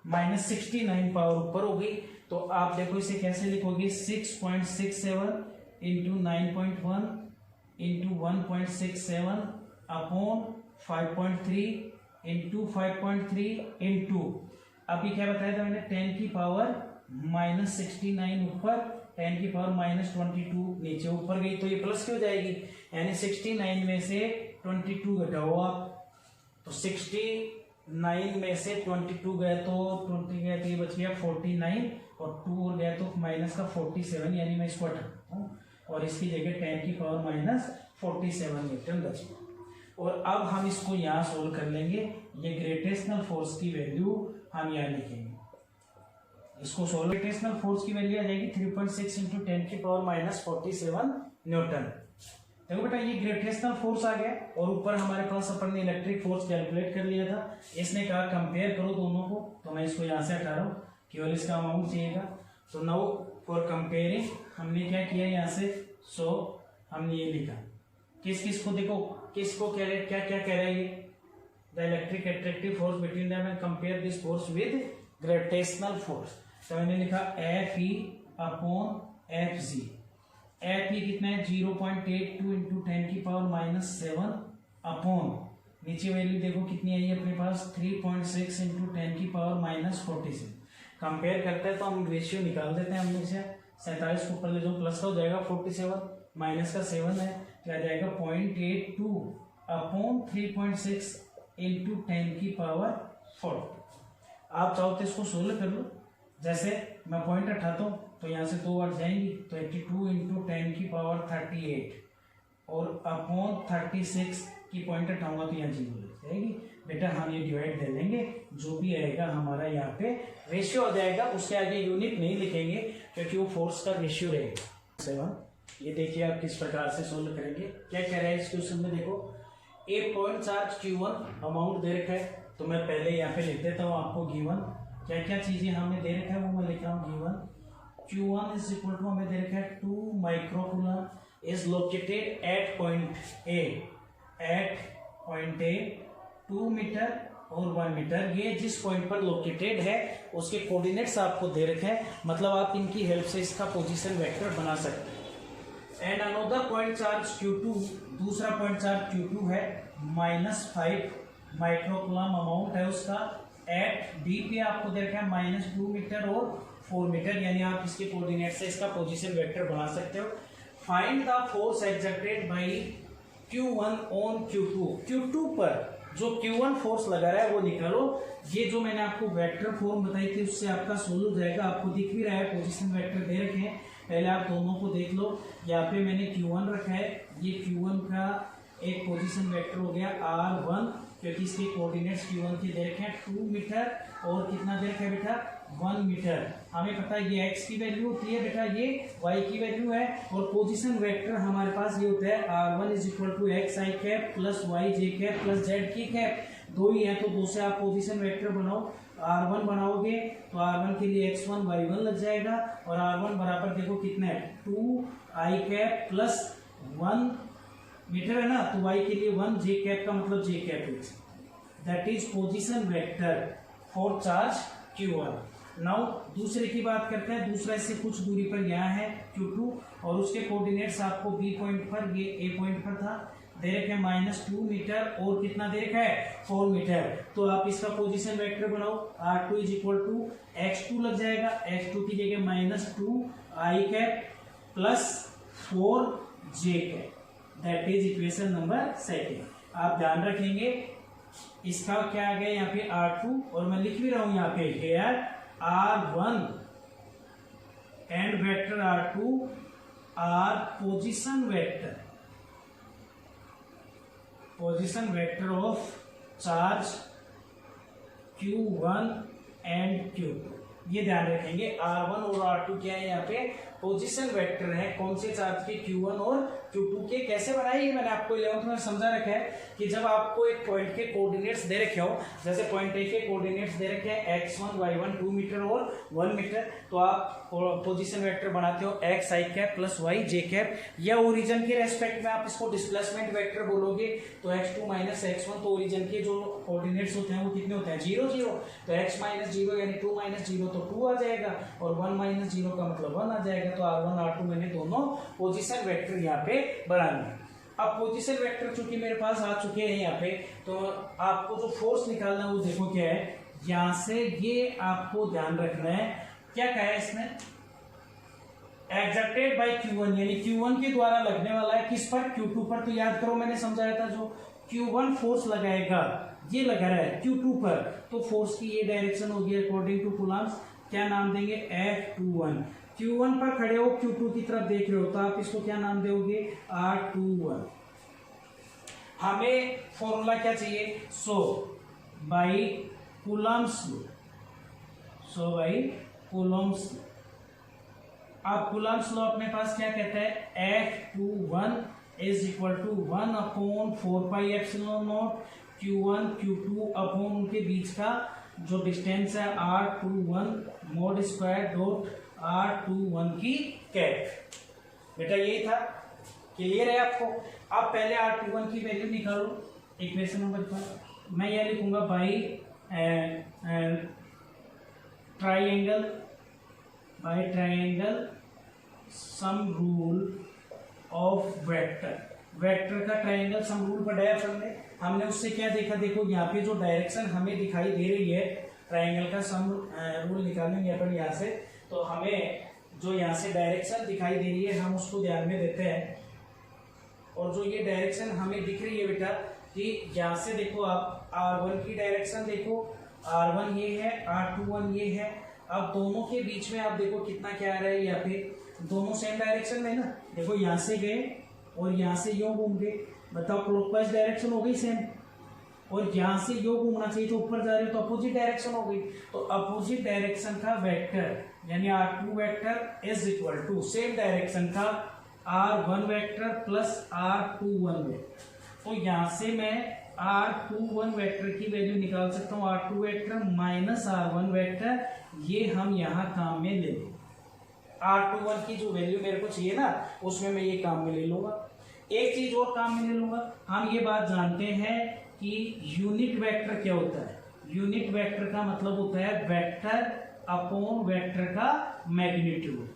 माइनस 69 पावर ऊपर हो गई तो आप देखो इसे कैसे लिखोगे 6.67 into 9.1 into 1.67 upon 5.3 into 5.3 into अभी क्या बताया था मैंने 10 की पावर माइनस 69 ऊपर 10 की पावर माइनस 22 नीचे ऊपर गई तो ये प्लस की हो जाएगी यानी 69 में से 22 घटाओ आप तो 69 में से 22 गए तो 20 गए तो ये बच गया 49 और 2 और गया तो माइनस का 47 यानी मैं इसको हटाता हूँ और इसकी जगह 10 की पावर माइनस 47 न्यूटन बच गया। और अब हम इसको यहाँ सोल्व कर लेंगे ये ग्रेविटेशनल फोर्स की वैल्यू हम यहाँ लिखेंगे इसको सोल्व ग्रेविटेशनल फोर्स की वैल्यू आ जाएगी 3.6 इंटू 10 की पावर माइनस 47 न्यूटन। देखो बेटा ये ग्रेविटेशनल फोर्स आ गया और ऊपर हमारे पास अपन ने इलेक्ट्रिक फोर्स कैलकुलेट कर लिया था इसने कहा कंपेयर करो दोनों को तो मैं इसको यहाँ से हटा रहा हूँ केवल इसका अमाउंट चाहिएगा। तो नाउ फॉर कंपेयरिंग हमने क्या किया यहाँ से सो हमने ये लिखा किस किस को देखो किसको कह रहे क्या क्या कह रहे हैं ये the electric attractive force between them and compare this force with gravitational force. तो मैंने लिखा F E upon F G F E कितना है 0.82 इंटू 10 की पावर माइनस 7 अपॉन नीचे वैल्यू देखो कितनी आई है अपने पास 3.6 इंटू 10 की पावर माइनस 47 कंपेयर करते हैं तो हम रेशियो निकाल देते हैं हमने से 47 को ऊपर ले जाओ प्लस का हो जाएगा 47 माइनस का 7 है, तो आ जाएगा 0.82 अपॉन 3.6 इंटू 10 की पावर 4। आप चाहो तो इसको 16 कर लो, जैसे मैं पॉइंट उठाता हूँ तो यहाँ से 2 हट जाएंगी, तो 82 इंटू 10 की पावर 38 और अपॉन 36 की पॉइंट उठाऊंगा तो यहाँ 0 लग जाएगी। बेटा हम ये डिवाइड दे लेंगे, जो भी आएगा हमारा यहाँ पे रेशियो हो जाएगा, उसके आगे यूनिट नहीं लिखेंगे क्योंकि वो फोर्स का रेशियो रहेगा। 7 ये देखिए आप किस प्रकार से सोल्व करेंगे। क्या कह रहा है इस क्वेश्चन में, देखो एक पॉइंट चार्ज Q1 अमाउंट दे रखा है, तो मैं पहले यहाँ पे लिख देता हूँ आपको गिवन क्या क्या चीजें हमें दे रखा है वो मैं लिख रहा हूँ। Given Q1 is equal to हमें दे रखा है 2 microcoulomb is located at point A 2 metre और 1 मीटर। ये जिस पॉइंट पर लोकेटेड है उसके कोऑर्डिनेट्स आपको दे रखे हैं, मतलब आप इनकी हेल्प से इसका पोजीशन वेक्टर बना सकते हैं। And another point charge Q2, दूसरा पॉइंट चार्ज Q2 है -5 माइक्रोकूलम अमाउंट है उसका, एट बी पे आपको दे रखा है -2 मीटर और 4 मीटर, यानी आप इसके कोऑर्डिनेट से इसका पोजीशन वेक्टर बना सकते हो। Find the force exerted by Q1 on Q2 पर जो Q1 फोर्स लगा रहा है वो निकालो। ये जो मैंने आपको वेक्टर फॉर्म बताई थी उससे आपका सोल्व हो जाएगा। आपको दिख भी रहा है पोजीशन वेक्टर दे रखे हैं, पहले आप दोनों को देख लो। यहाँ पे मैंने Q1 रखा है, ये Q1 का एक पोजीशन वेक्टर हो गया R1, क्योंकि इसके कोऑर्डिनेट्स Q1 के दे रखे हैं 2 मीटर और कितना दे रखा है बेटा 1 मीटर। हमें पता है ये x की वैल्यू होती है बेटा, ये y की वैल्यू है, और पोजीशन वेक्टर हमारे पास ये होता है R1 is equal to x i cap plus y j cap plus z की कैप। दो ही है तो दो से आप पोजीशन वेक्टर बनाओ। R1 बनाओगे तो R1 के लिए x1 y1 लग जाएगा, और R1 बराबर देखो कितना है 2 आई कैप प्लस 1 मीटर है ना, तो y के लिए 1 जे कैप का मतलब J cap, that is position vector for charge Q1। Now दूसरे की बात करते हैं। दूसरा इससे कुछ दूरी पर यहाँ है Q2, और उसके कोऑर्डिनेट्स आपको B पॉइंट पर, ये A पॉइंट पर था, दे रखे हैं -2 मीटर और कितना दे रखा है 4 मीटर। तो आप इसका पोजीशन वेक्टर बनाओ, R2 is equal to x2 लग जाएगा, x2 की जगह -2 I cap plus 4 J cap, that is equation number 2। आप ध्यान रखेंगे इसका क्या आ गया यहाँ पे R2, और मैं लिख भी रहा हूं यहाँ पे here R1 and vector R2 are position vector of charge Q1 and Q2। ये ध्यान रखेंगे R1 और R2 क्या है यहाँ पे पोजीशन वेक्टर है, कौन से चार्ज के Q1 और Q2 के। कैसे बनाए ये मैंने आपको 11th में समझा रखा है कि जब आपको एक पॉइंट के कोऑर्डिनेट्स दे रखे हो, जैसे पॉइंट ए के कोऑर्डिनेट्स दे रखे हैं x1 y1 2 मीटर और 1 मीटर, तो आप पोजीशन वेक्टर बनाते हो x आई कैप प्लस y जे कैप, या ओरिजिन के रेस्पेक्ट में आप इसको डिस्प्लेसमेंट वेक्टर बोलोगे तो x2 माइनस x1, तो ओरिजिन के जो कोऑर्डिनेट्स होते हैं वो कितने होते हैं 0 0, तो x माइनस 0 यानी 2 माइनस 0 तो 2 आ जाएगा, और 1 माइनस 0 का मतलब 1 आ जाएगा। तो R1 R2 मैंने दोनों पोजीशन वेक्टर यहाँ पे बनाने। अब पोजीशन वेक्टर चूंकि मेरे पास आ चुके हैं यहाँ पे, तो आपको जो फोर्स निकालना है वो देखो क्या है, यहाँ से ये आपको ध्यान रखना है। क्या कहा है इसमें, एक्सर्टेड बाय Q1, यानी Q1 के द्वारा लगने वाला है किस पर Q2 पर। तो याद करो मैंने समझाया था जो Q1 फोर्स लगाएगा ये लगा रहा है Q2 पर, तो फोर्स की ये डायरेक्शन होगी अकॉर्डिंग टू कूलम्स, क्या नाम देंगे F21। Q1 पर खड़े हो Q2 की तरफ देख रहे हो तो आप इसको क्या नाम दोगे R21। हमें फॉर्मूला क्या चाहिए, सो बाई कूलम्स लॉ। अब कूलम्स लॉ अपने पास क्या कहता है, F21 is equal to 1/4πε0 Q1 Q2 upon उनके बीच का जो डिस्टेंस है R21 mode square dot R21 की कैप। बेटा यही था, क्लियर है आपको। अब पहले R21 की वैल्यू निकालो इक्वेशन नंबर 1। मैं यह लिखूंगा by triangle sum rule of vector का ट्राइंगल सम रूल पढ़ाया हमने उससे क्या देखा, देखो यहाँ पे जो डायरेक्शन हमें दिखाई दे रही है ट्राइंगल का सम रूल निकालेंगे अपन यहाँ से, तो हमें जो यहाँ से डायरेक्शन दिखाई दे रही है हम उसको ध्यान में देते हैं। और जो ये डायरेक्शन हमें दिख रही है बेटा कि यहाँ से देखो आप r1 की डायरेक्शन देखो, r1 ये है, r21 ये है। अब दोनों के बीच में आप देखो कितना क्या आ रहा है, यहाँ पे दोनों सेम डायरेक्शन में ना, देखो यहाँ से गए और यहाँ से यूं घूम गए, बताओ क्लॉकवाइज डायरेक्शन हो गई सेम। और यहाँ से यूं घूमना चाहिए तो ऊपर जा रहे हो तो अपोजिट डायरेक्शन हो गई। तो अपोजिट डायरेक्शन का वेक्टर यानी r2 vector is equal to same direction का r1 vector plus r21 vector. तो यहाँ से मैं r21 वेक्टर की वैल्यू निकाल सकता हूँ, r2 vector minus r1 vector, ये हम यहाँ काम में ले लेंगे। r21 की जो वैल्यू मेरे को चाहिए ना उसमें मैं ये काम में ले लूंगा। एक चीज और काम में ले लूंगा, हम ये बात जानते हैं कि यूनिट वेक्टर क्या होता है। यूनिट वेक्टर का मतलब होता है वेक्टर अपॉन वेक्टर का मैग्नीट्यूड।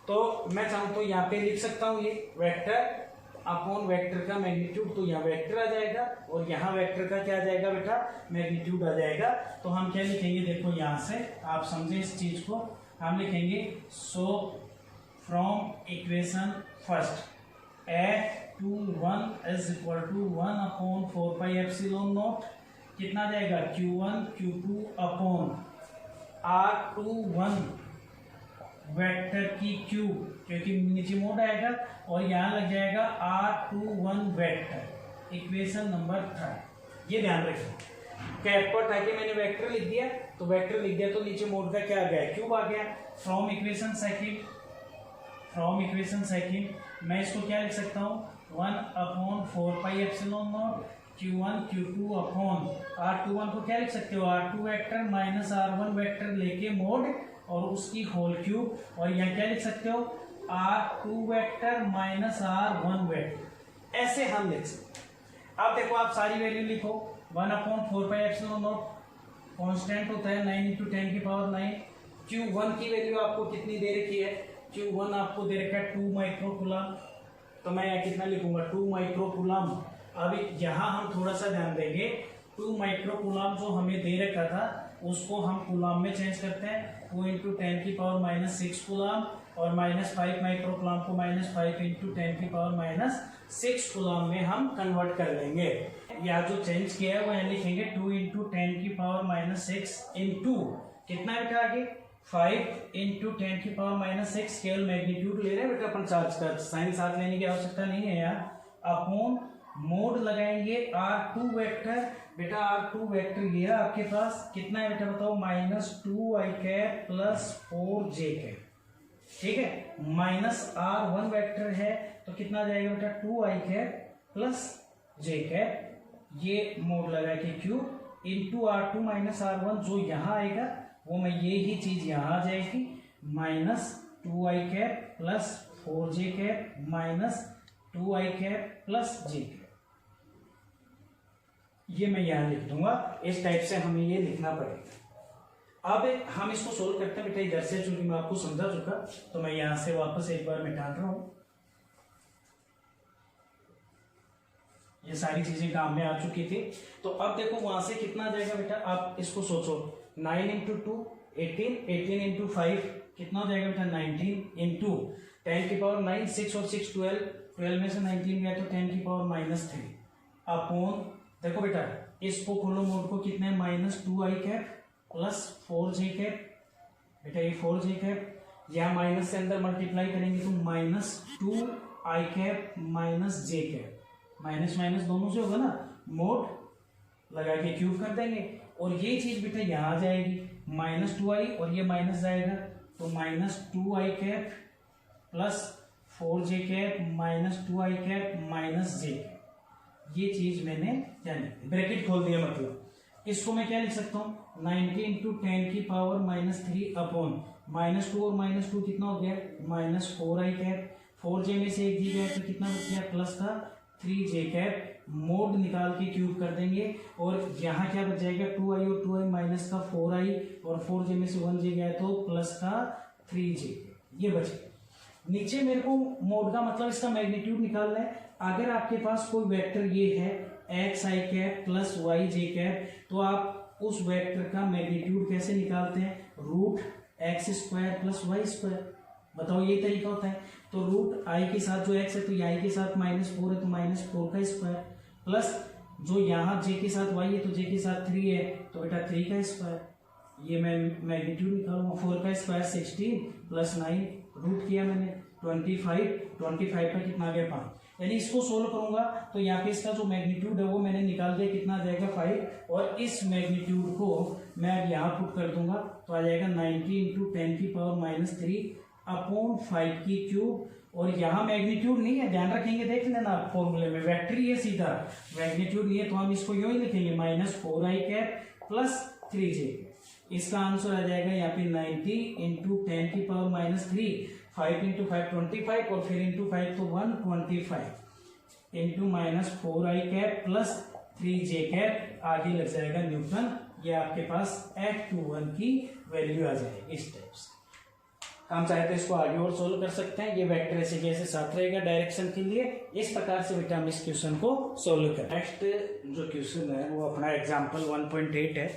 तो मैं चाहूं तो यहाँ पे लिख सकता हूं ये वेक्टर अपॉन वेक्टर का मैग्नीट्यूड, तो यहाँ वेक्टर आ जाएगा और यहाँ वेक्टर का क्या आ जाएगा बेटा, मैग्नीट्यूड आ जाएगा। तो हम क्या लिखेंगे, देखो यहाँ से आप समझे इस चीज को, हम लिखेंगे so from equation first F21 is equal to 1 upon 4 pi epsilon naught, कितना आ जाएगा Q1 Q2 upon R21 vector की Q, क्योंकि नीचे मोड आएगा, और यहाँ लग जाएगा R21 वेक्टर, इक्वेशन नंबर 3। ये ध्यान रखिए, कैप को हटा के मैंने वेक्टर लिख दिया, तो वेक्टर लिख दिया तो नीचे मोड का क्या आ गया, क्यूब आ गया। फ्रॉम इक्वेशन सेकंड मैं इसको क्या लिख सकता हूँ, 1 upon 4 pi epsilon not Q1 Q2 upon R21 को क्या लिख सकते हो, R2 vector minus R1 vector लेके मोड और उसकी होल क्यूब, और यहाँ क्या लिख सकते हो R2 vector minus R1 vector, ऐसे हम लिख सकते हैं। अब देखो आप सारी वैल्यू लिखो, 1 upon 4 pi epsilon not constant होता है 9 इंटू 10 की पावर 9। Q1 की वैल्यू आपको कितनी दे रखी है, Q1 आपको दे रखा है 2 माइक्रो कूलम, तो मैं यहाँ कितना लिखूंगा 2 माइक्रो कूलम। अब यहाँ हम थोड़ा सा ध्यान देंगे, 2 माइक्रो कूलम जो हमें दे रखा था उसको हम कूलम में चेंज करते हैं, 2 इंटू 10 की पावर माइनस 6 कूलम, और माइनस 5 माइक्रो कूलम को माइनस 5 इंटू 10 की पावर माइनस 6 कूलम में हम कन्वर्ट कर लेंगे। या जो चेंज किया है वो यहाँ लिखेंगे 2 इंटू 10 की पावर माइनस 6 इंटू कितना है बेटा आगे 5 इंटू 10 की पावर माइनस 6, केवल मैग्नीट्यूड ले रहे हैं बेटा अपन, चार्ज का साइन साथ लेने की आवश्यकता नहीं है यार। अपॉन मोड लगाएंगे R2 वेक्टर, बेटा R2 वेक्टर ये है आपके पास, कितना है बेटा बताओ, minus 2i cap plus 4j cap, ठीक है। माइनस R1 वेक्टर है तो कितना जाएगा बेटा 2i cap plus j cap, ये मोड लगा के cube into R2 minus R1, जो यहाँ आएगा वो मैं ये ही चीज यहाँ आ जाएगी, minus 2i cap plus 4j cap minus 2i cap plus j cap, ये मैं यहाँ लिख दूंगा। इस टाइप से हमें ये लिखना पड़ेगा। अब हम इसको सोल्व करते हैं बेटा, इधर से चूंकि मैं आपको समझा चुका तो मैं यहाँ से वापस एक बार मिटा रहा हूँ, ये सारी चीजें काम में आ चुकी थी। तो अब देखो वहां से कितना आ जाएगा बेटा, आप इसको सोचो, 9 इंटू 2 18, 18 इंटू 5 कितना हो जाएगा बेटा 19 इंटू 10 की पावर 9, 6 और 6 12, 12 में से 19 गया तो 10 की पावर माइनस 3 अपॉन, देखो बेटा इसको खोलो मोड को, कितने minus 2i cap plus 4j cap, बेटा ये 4j कैप, यहाँ माइनस से अंदर मल्टीप्लाई करेंगे तो minus 2i cap minus j cap, minus minus दोनों से होगा ना, मोड लगा के क्यूब कर देंगे, और ये चीज बेटा यहाँ आ जाएगी माइनस 2i और ये माइनस जाएगा तो minus 2i cap plus 4j cap minus 2i cap minus j cap, ये चीज मैंने यानी ब्रैकेट खोल दिया, मतलब इसको मैं क्या लिख सकता हूँ 90 इंटू 10 की पावर माइनस 3 अपॉन माइनस 2 और माइनस 2 कितना हो गया माइनस 4i कैप, 4j में से एक दी गया तो कितना बच गया प्लस का 3j कैप, मोड निकाल के क्यूब कर देंगे, और यहाँ क्या बच जाएगा 2i और 2i माइनस का 4i, और 4j में से 1j गया तो प्लस का 3j, ये बच गया। नीचे मेरे को मोड का मतलब इसका मैग्नीट्यूड निकालना है। अगर आपके पास कोई वेक्टर ये है xi cap plus yj cap, तो आप उस वेक्टर का मैग्नीट्यूड कैसे निकालते हैं, root x square plus y square. बताओ ये तरीका होता है। तो रूट आई के साथ जो एक्स है तो ये आई के साथ -4 है तो -4 का स्क्वायर, प्लस जो यहाँ जे के साथ वाई है तो जे के साथ 3 है तो बेटा 3 का स्क्वायर। ये मैं मैग्नीट्यूड निकालूंगा, 4 का स्क्वायर 16 प्लस 9 रूट किया मैंने 25 का कितना आ गया 5। यानी इसको सोल्व करूंगा तो यहाँ पे इसका जो मैग्नीट्यूड है वो मैंने निकाल दिया, कितना आ जाएगा 5, और इस मैग्नीट्यूड को मैं अब यहाँ पुट कर दूंगा तो आ जाएगा 90 × 10⁻³ अपॉन 5 की क्यूब। और यहाँ मैग्नीट्यूड नहीं है, ध्यान रखेंगे, देख लेना फॉर्मूले में वेक्टर ही है सीधा, मैग्नीट्यूड नहीं है तो हम इसको यूं ही लिखेंगे -4i प्लस 3j। इसका आंसर आ जाएगा यहाँ पे 90 × 10⁻³ 5 × 5 25 और फिर इंटू 5 तो 125 इंटू -4i प्लस 3j आगे लग जाएगा न्यूटन। ये आपके पास F21 की वैल्यू आ जाएगी इस टाइप से। हम चाहे तो इसको आगे और सोल्व कर सकते हैं, ये वेक्टर ऐसे कैसे साथ रहेगा डायरेक्शन के लिए। इस प्रकार से बेटा हम इस क्वेश्चन को सोल्व करें। नेक्स्ट जो क्वेश्चन है वो अपना एग्जांपल 1.8 है।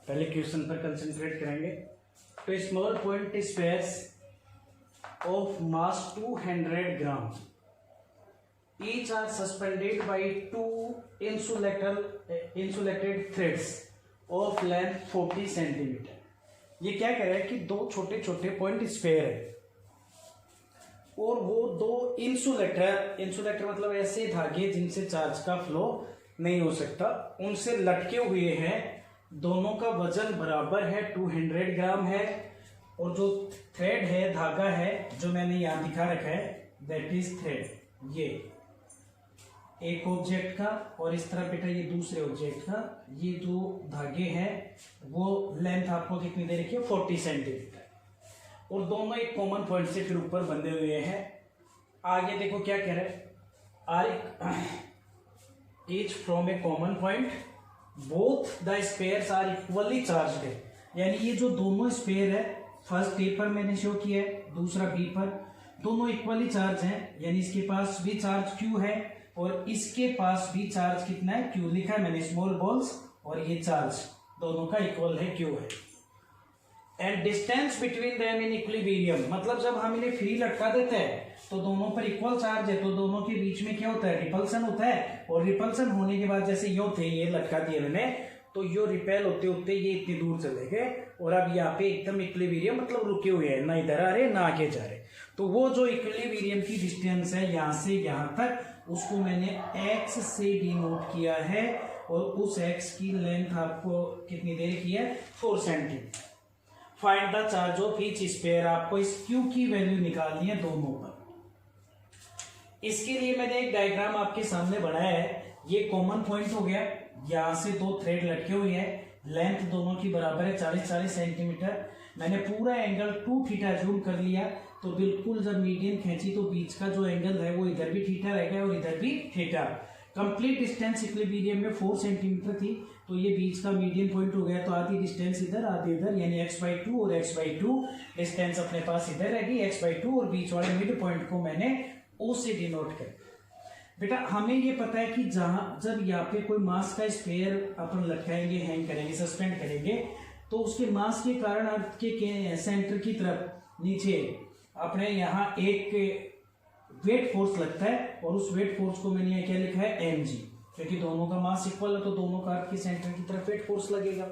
पहले क्वेश्चन पर कंसंट्रेट करेंगे। तो small point spheres of mass 200 gram each are suspended by 2 insulated threads of length 40 centimetre. ये क्या कह रहा है कि दो छोटे छोटे पॉइंट स्फेयर है और वो दो इंसुलेटर मतलब ऐसे धागे जिनसे चार्ज का फ्लो नहीं हो सकता, उनसे लटके हुए हैं। दोनों का वजन बराबर है, 200 ग्राम है, और जो थ्रेड है, धागा है, जो मैंने यहाँ दिखा रखा है दैट इज थ्रेड। ये एक ऑब्जेक्ट का और इस तरह बेटा ये दूसरे ऑब्जेक्ट का, ये जो धागे हैं वो लेंथ आपको कितनी दे रखी है 40 सेंटीमीटर, और दोनों एक कॉमन पॉइंट से फिर ऊपर बंधे हुए हैं। आगे देखो क्या कह रहे हैं, each from a common point both the spheres are equally charged है। यानी ये जो दोनों स्पेयर है, फर्स्ट ए पर मैंने शो किया है, दूसरा बी पर, दोनों इक्वली चार्ज हैं। यानी इसके पास भी चार्ज क्यू है और इसके पास भी चार्ज कितना है क्यू लिखा है मैंने, स्मॉल बॉल्स, और ये चार्ज दोनों का इक्वल है क्यू है। And distance between them in equilibrium, मतलब जब हम इन्हें फ्री लटका देते हैं तो दोनों पर इक्वल चार्ज है, तो दोनों के बीच में क्या होता है, रिपल्सन होता है। और रिपल्सन होने के बाद जैसे यो थे, ये लटका दिए मैंने, तो यो रिपेल होते होते ये इतनी दूर चले गए और अब यहाँ पे एकदम इक्विलिब्रियम मतलब रुके हुए हैं, ना इधर आ रहे ना आगे जा रहे। तो वो जो इक्विलिब्रियम की डिस्टेंस है यहाँ से यहाँ तक, उसको मैंने x से डिनोट किया है, और उस x की लेंथ आपको कितनी दे रखी है 4 centimetre. Find the charge of each sphere, आपको इस q की वैल्यू निकालनी है दोनों पर। इसके लिए मैंने एक डायग्राम आपके सामने बनाया है। ये कॉमन पॉइंट हो गया, यहाँ से दो थ्रेड लटके हुए हैं, लेंथ दोनों की बराबर है 40-40 सेंटीमीटर। मैंने पूरा एंगल 2 थीटा जूम कर लिया, तो बिल्कुल जब मीडियन खींची तो बीच का जो एंगल है वो इधर भी थीटा रह गया और इधर भी थीटा। कंप्लीट डिस्टेंस इक्विलिब्रियम में 4 सेंटीमीटर थी, तो ये बीच का मीडियन पॉइंट हो गया, तो आधी डिस्टेंस इधर आधी इधर, यानी x/2 और x/2 डिस्टेंस अपने पास इधर रहेगी x/2, और बीच वाले मिड पॉइंट को मैंने O से डिनोट कर। बेटा हमें ये पता है कि जब यहाँ पे कोई मास का स्फीयर अपन लटकाएंगे, हैंग करेंगे, सस्पेंड करेंगे, तो उसके मास के कारण अर्थ के सेंटर की तरफ नीचे अपने यहाँ एक वेट फोर्स लगता है, और उस वेट फोर्स को मैंने यहाँ क्या लिखा है mg, क्योंकि दोनों का मास इक्वल है तो दोनों का अर्थ के सेंटर की तरफ वेट फोर्स लगेगा।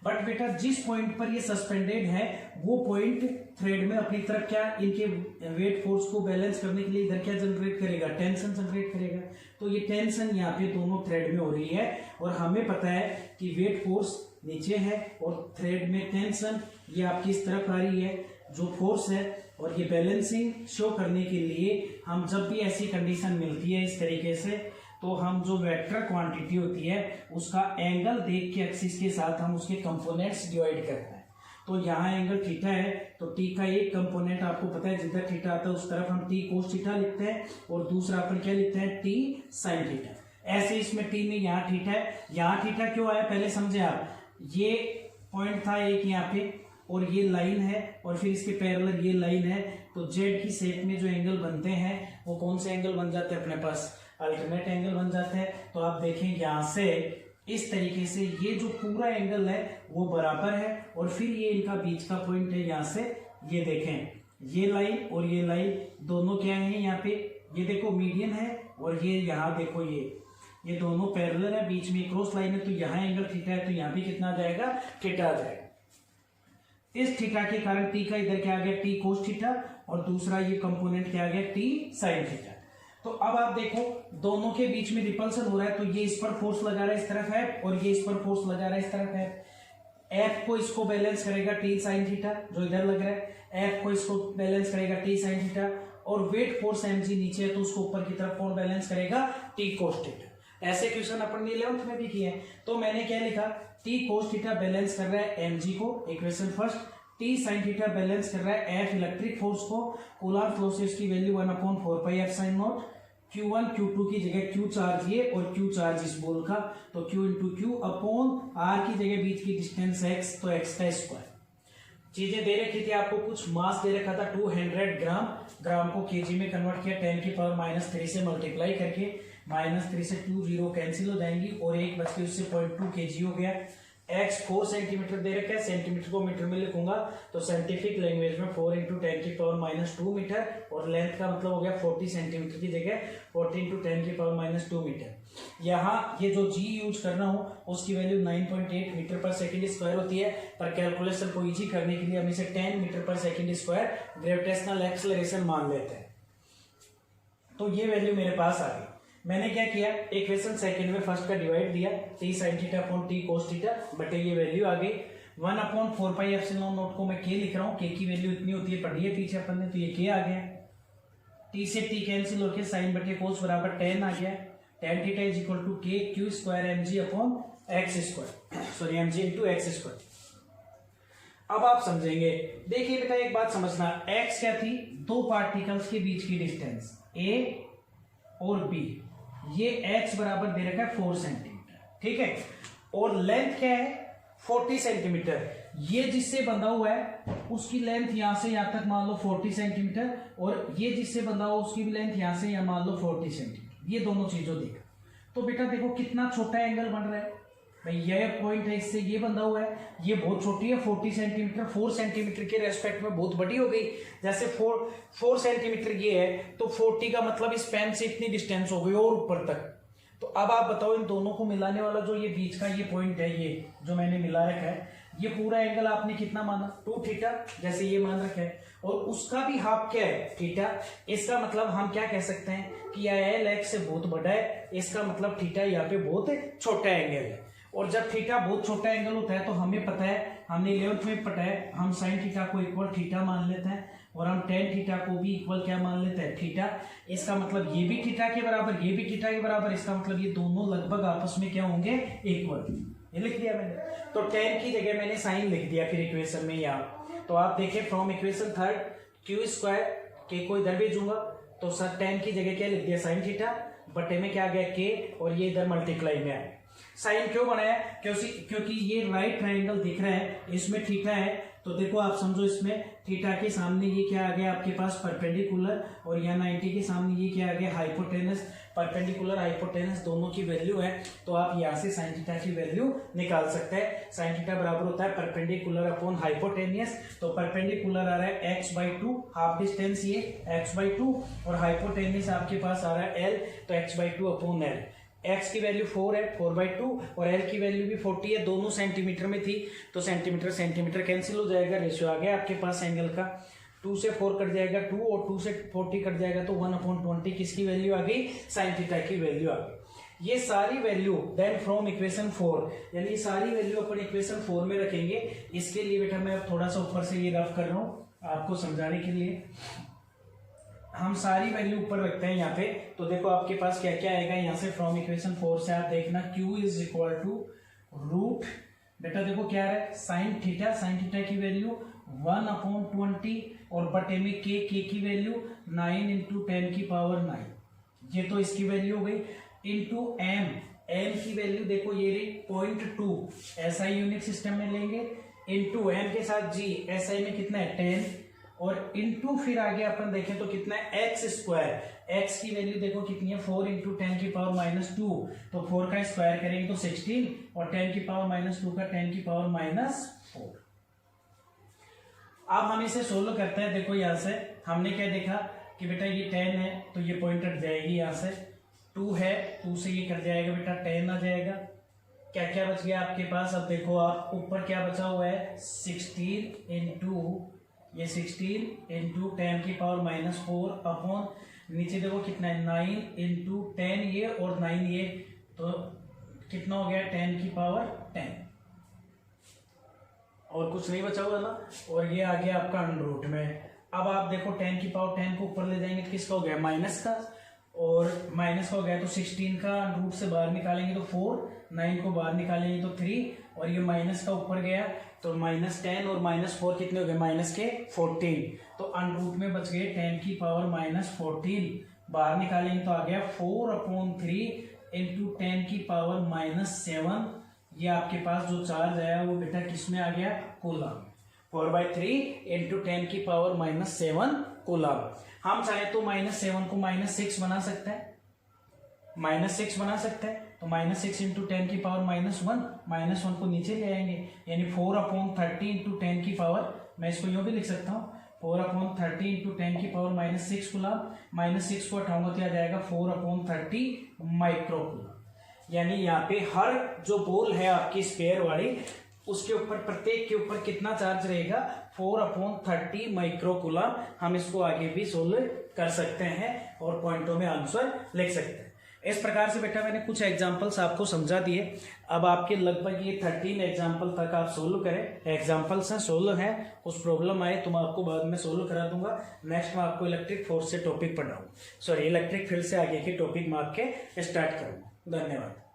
बट बेटा जिस पॉइंट पर ये सस्पेंडेड है वो पॉइंट थ्रेड में अपनी तरफ क्या, इनके वेट फोर्स को बैलेंस करने के लिए इधर क्या जनरेट करेगा, टेंशन जनरेट करेगा। तो ये टेंशन यहाँ पे दोनों थ्रेड में हो रही है, और हमें पता है कि वेट फोर्स नीचे है और थ्रेड में टेंशन ये आपकी इस तरफ आ रही है जो फोर्स है। और ये बैलेंसिंग शो करने के लिए हम जब भी ऐसी कंडीशन मिलती है इस तरीके से, तो हम जो वेक्टर क्वांटिटी होती है उसका एंगल देख के एक्सिस के साथ हम उसके कंपोनेंट्स डिवाइड करते हैं। तो यहाँ एंगल थीटा है, तो टी का एक कंपोनेंट आपको पता है जिधर थीटा आता है उस तरफ हम टी कोस थीटा लिखते हैं, और दूसरा अपन क्या लिखते हैं टी साइन थीटा। ऐसे इसमें टी में यहाँ थीटा है, यहाँ थीटा क्यों आया पहले समझे आप। ये पॉइंट था एक यहाँ पे, और ये लाइन है, और फिर इसके पैरेलल ये लाइन है, तो जेड की शेप में जो एंगल बनते हैं वो कौन से एंगल बन जाते हैं अपने पास, अल्टरनेट एंगल बन जाते हैं। तो आप देखें यहाँ से इस तरीके से ये जो पूरा एंगल है वो बराबर है, और फिर ये इनका बीच का पॉइंट है। यहाँ से ये देखें, ये लाइन और ये लाइन दोनों क्या है, यहाँ पे ये देखो मीडियन है, और ये यहाँ देखो ये दोनों पैरेलल है, बीच में क्रॉस लाइन है, तो यहाँ एंगल थीटा है, तो यहाँ भी कितना आ जाएगा, थीटा आ जाएगा। इस थीटा के कारण टी का इधर क्या आ गया, टी कोस थीटा, और दूसरा ये कंपोनेंट क्या आ गया, टी साइन थीटा। तो अब आप देखो दोनों के बीच में रिपल्सन हो रहा है, तो ये इस पर फोर्स लगा रहा है इस तरफ है, और ये इस पर फोर्स लगा रहा है इस तरफ है। एफ को इसको बैलेंस करेगा टी साइन थीटा जो इधर लग रहा है, एफ को इसको बैलेंस करेगा टी साइन थीटा, और वेट फोर्स mg नीचे है तो उसको ऊपर की तरफ कौन बैलेंस करेगा, टी कोस थीटा। ऐसे क्वेश्चन अपन ने 11th में भी किए हैं। तो मैंने क्या लिखा, टी कोस थीटा बैलेंस कर रहा है mg को, equation first, T sine theta balance कर रहा है एफ इलेक्ट्रिक फोर्स को, कूलम्ब लॉ से इसकी वैल्यू 1/4π/ε0, Q1 Q2 की जगह Q चार्ज ये और Q चार्ज इस बॉल का, तो Q into Q upon R की जगह बीच की डिस्टेंस x, तो x का स्क्वायर। चीजें दे रखी थी आपको, कुछ मास दे रखा था 200 ग्राम, ग्राम को केजी में कन्वर्ट किया 10⁻³ से मल्टीप्लाई करके, -3 से 2 0 कैंसिल हो जाएंगी, और एक बच के उससे 0.2 kg हो गया। x 4 सेंटीमीटर दे रखा है, सेंटीमीटर को मीटर में लिखूंगा तो साइंटिफिक लैंग्वेज में 4 × 10⁻² मीटर, और लेंथ का मतलब हो गया 40 सेंटीमीटर की जगह 40 × 10⁻² मीटर। यहाँ ये जो g यूज करना हो उसकी वैल्यू 9.8 मीटर पर सेकेंड स्क्वायर होती है, पर कैलकुलेशन को इजी करने के लिए हम इसे 10 मीटर पर सेकेंड स्क्वायर ग्रेविटेशनल एक्सेलरेशन मान लेते हैं। तो ये वैल्यू मेरे पास आ गई। मैंने क्या किया, इक्वेशन सेकंड में फर्स्ट का डिवाइड दिया, T sine theta upon T cos theta, बटे ये वैल्यू आ गई 1/4πε0 को मैं के लिख रहा हूँ, के की वैल्यू इतनी होती है, पढ़ी है पीछे अपन ने, तो ये के आ गया, टी से टी कैंसिल होकर साइन बटे कोस बराबर 10 आ गया, tan theta is equal to K Q square mg upon X square, sorry mg into X square. अब आप समझेंगे, देखिए बेटा एक बात समझना, x क्या थी, दो पार्टिकल्स के बीच की डिस्टेंस a और b, ये x बराबर दे रखा है 4 सेंटीमीटर, ठीक है, और लेंथ क्या है 40 सेंटीमीटर। ये जिससे बंधा हुआ है उसकी लेंथ यहां से यहां तक मान लो 40 सेंटीमीटर, और ये जिससे बंधा हुआ उसकी भी लेंथ यहां से यहां मान लो 40 सेंटीमीटर, ये दोनों चीजों देखा। तो बेटा देखो कितना छोटा एंगल बन रहा है भाई, ये पॉइंट है, इससे ये बंधा हुआ है, ये बहुत छोटी है 40 सेंटीमीटर, 4 सेंटीमीटर के रेस्पेक्ट में बहुत बड़ी हो गई। जैसे 4 सेंटीमीटर ये है तो 40 का मतलब इस पेन से इतनी डिस्टेंस हो गई और ऊपर तक। तो अब आप बताओ इन दोनों को मिलाने वाला जो ये बीच का ये पॉइंट है, ये जो मैंने मिला रखा है, ये पूरा एंगल आपने कितना माना 2 थीटा, जैसे ये मान रखा है, और उसका भी हाफ क्या है थीटा। इसका मतलब हम क्या कह सकते हैं कि यह एल एक्स से बहुत बड़ा है, इसका मतलब थीटा यहाँ पे बहुत छोटा एंगल है। और जब थीटा बहुत छोटा एंगल होता है तो हमें पता है, हमने 11th में पता है, हम साइन थीटा को इक्वल थीटा मान लेते हैं, और हम टेन थीटा को भी इक्वल क्या मान लेते हैं थीटा। इसका मतलब ये भी थीटा के बराबर, ये भी थीटा के बराबर, इसका मतलब ये दोनों लगभग आपस में क्या होंगे इक्वल। ये लिख दिया मैंने, तो टेन की जगह मैंने साइन लिख दिया फिर इक्वेशन में यहाँ। तो आप देखें from equation third Q square, के को इधर भेजूंगा तो सर टेन की जगह क्या लिख दिया साइन थीटा, बटे में क्या आ गया के, और ये इधर मल्टीप्लाई में आया। साइन क्यों बनाया, क्योंकि ये राइट ट्रायंगल दिख रहा है, इसमें थीटा है, तो देखो आप समझो इसमें थीटा के सामने ये क्या आ गया आपके पास परपेंडिकुलर, और यहाँ 90 के सामने ये क्या आ गया हाइपोटेनस। परपेंडिकुलर हाइपोटेनस दोनों की वैल्यू है, तो आप यहाँ से साइन थीटा की वैल्यू निकाल सकते हैं। साइन थीटा बराबर होता है परपेंडिकुलर अपॉन हाइपोटेनियस, तो परपेंडिकुलर आ रहा है x/2, हाफ डिस्टेंस ये x/2, और हाइपोटेनियस आपके पास आ रहा है l, तो x/2 अपॉन l। x की वैल्यू 4 है, 4/2, और l की वैल्यू भी 40 है, दोनों सेंटीमीटर में थी, तो सेंटीमीटर सेंटीमीटर कैंसिल हो जाएगा, रेशियो आ गया आपके पास एंगल का, 2 से 4 कट जाएगा 2, और 2 से 40 कट जाएगा तो 1/20 किसकी वैल्यू आ गई साइन थीटा की वैल्यू आ गई। ये सारी वैल्यू देन फ्रॉम इक्वेशन 4, यानी सारी वैल्यू अपन इक्वेशन 4 में रखेंगे। इसके लिए बेटा मैं थोड़ा सा ऊपर से ये रफ कर रहा हूँ आपको समझाने के लिए। हम सारी वैल्यू ऊपर रखते हैं यहाँ पे, तो देखो आपके पास क्या क्या आएगा यहाँ से फ्रॉम इक्वेशन 4 से आप देखना, q is equal to root, बेटा देखो क्या आ रहा है साइन थीटा की वैल्यू 1/20, और बटे में के की वैल्यू 9 × 10⁹ 9, ये तो इसकी वैल्यू हो गई, इंटू m की वैल्यू देखो ये रही 0.2, SI यूनिट सिस्टम में लेंगे, इंटू m के साथ g, SI में कितना है 10, और इंटू फिर आगे अपन देखें तो कितना है एक्स स्क्वायर। एक्स की वैल्यू देखो कितनी है 4 इंटू 10 की पावर -2, तो 4 का स्क्वायर करेंगे तो 16 और 10 की पावर -2 का 10 की पावर -4। अब हम इसे सोल्व करते हैं। देखो यहां से हमने क्या देखा कि बेटा ये 10 है तो ये पॉइंट कट जाएगी, यहाँ से 2 है 2 से ये कट जाएगा बेटा 10 आ जाएगा। क्या क्या बच गया आपके पास? अब देखो आप ऊपर क्या बचा हुआ है 16 इंटू ये 16 इंटू 10 की पावर -4 अपॉन नीचे देखो कितना है 9 इंटू 10 ये और 9 ये, तो कितना हो गया 10 की पावर 10 और कुछ नहीं बचा हुआ ना, और ये आ गया आपका अंडर रूट में। अब आप देखो 10 की पावर 10 को ऊपर ले जाएंगे तो किसका हो गया माइनस का, और माइनस का हो गया तो 16 का अंडर रूट से बाहर निकालेंगे तो 4, 9 को बाहर निकालेंगे तो 3 और ये माइनस का ऊपर गया तो -10 और -4 कितने हो गए माइनस के 14, तो अंडर रूट में बच गए 10 की पावर -14, बाहर निकालेंगे तो आ गया 4/3 इंटू 10 की पावर -7। ये आपके पास जो चार्ज आया वो बेटा किस में आ गया कूलम, 4/3 इंटू 10 की पावर -7 कूलम। हम चाहे तो -7 को -6 बना सकते हैं, -6 बना सकते हैं, तो -6 इंटू 10 की पावर -1 को नीचे ले आएंगे, यानी 4/30 इंटू 10 की पावर, मैं इसको यूं भी लिख सकता हूँ 4/30 इंटू 10 की पावर -6 कूलम। -6 को हटाऊंगा तो आ जाएगा 4/30 माइक्रो कूलम। यानी यहाँ पे हर जो बॉल है आपकी स्पेयर वाली उसके ऊपर प्रत्येक के ऊपर कितना चार्ज रहेगा 4/30 माइक्रो कूलम। हम इसको आगे भी सोल्व कर सकते हैं और पॉइंटों में आंसर लिख सकते हैं। इस प्रकार से बेटा मैंने कुछ एग्जांपल्स आपको समझा दिए। अब आपके लगभग ये 13 एग्जांपल तक आप सोल्व करें। एग्जांपल्स हैं, सोल्व है, कुछ प्रॉब्लम आए तो मैं आपको बाद में सोल्व करा दूंगा। नेक्स्ट मैं आपको इलेक्ट्रिक फोर्स से टॉपिक पढ़ाऊँ, सॉरी इलेक्ट्रिक फील्ड से आगे के टॉपिक मैं आपके स्टार्ट करूँगा। धन्यवाद।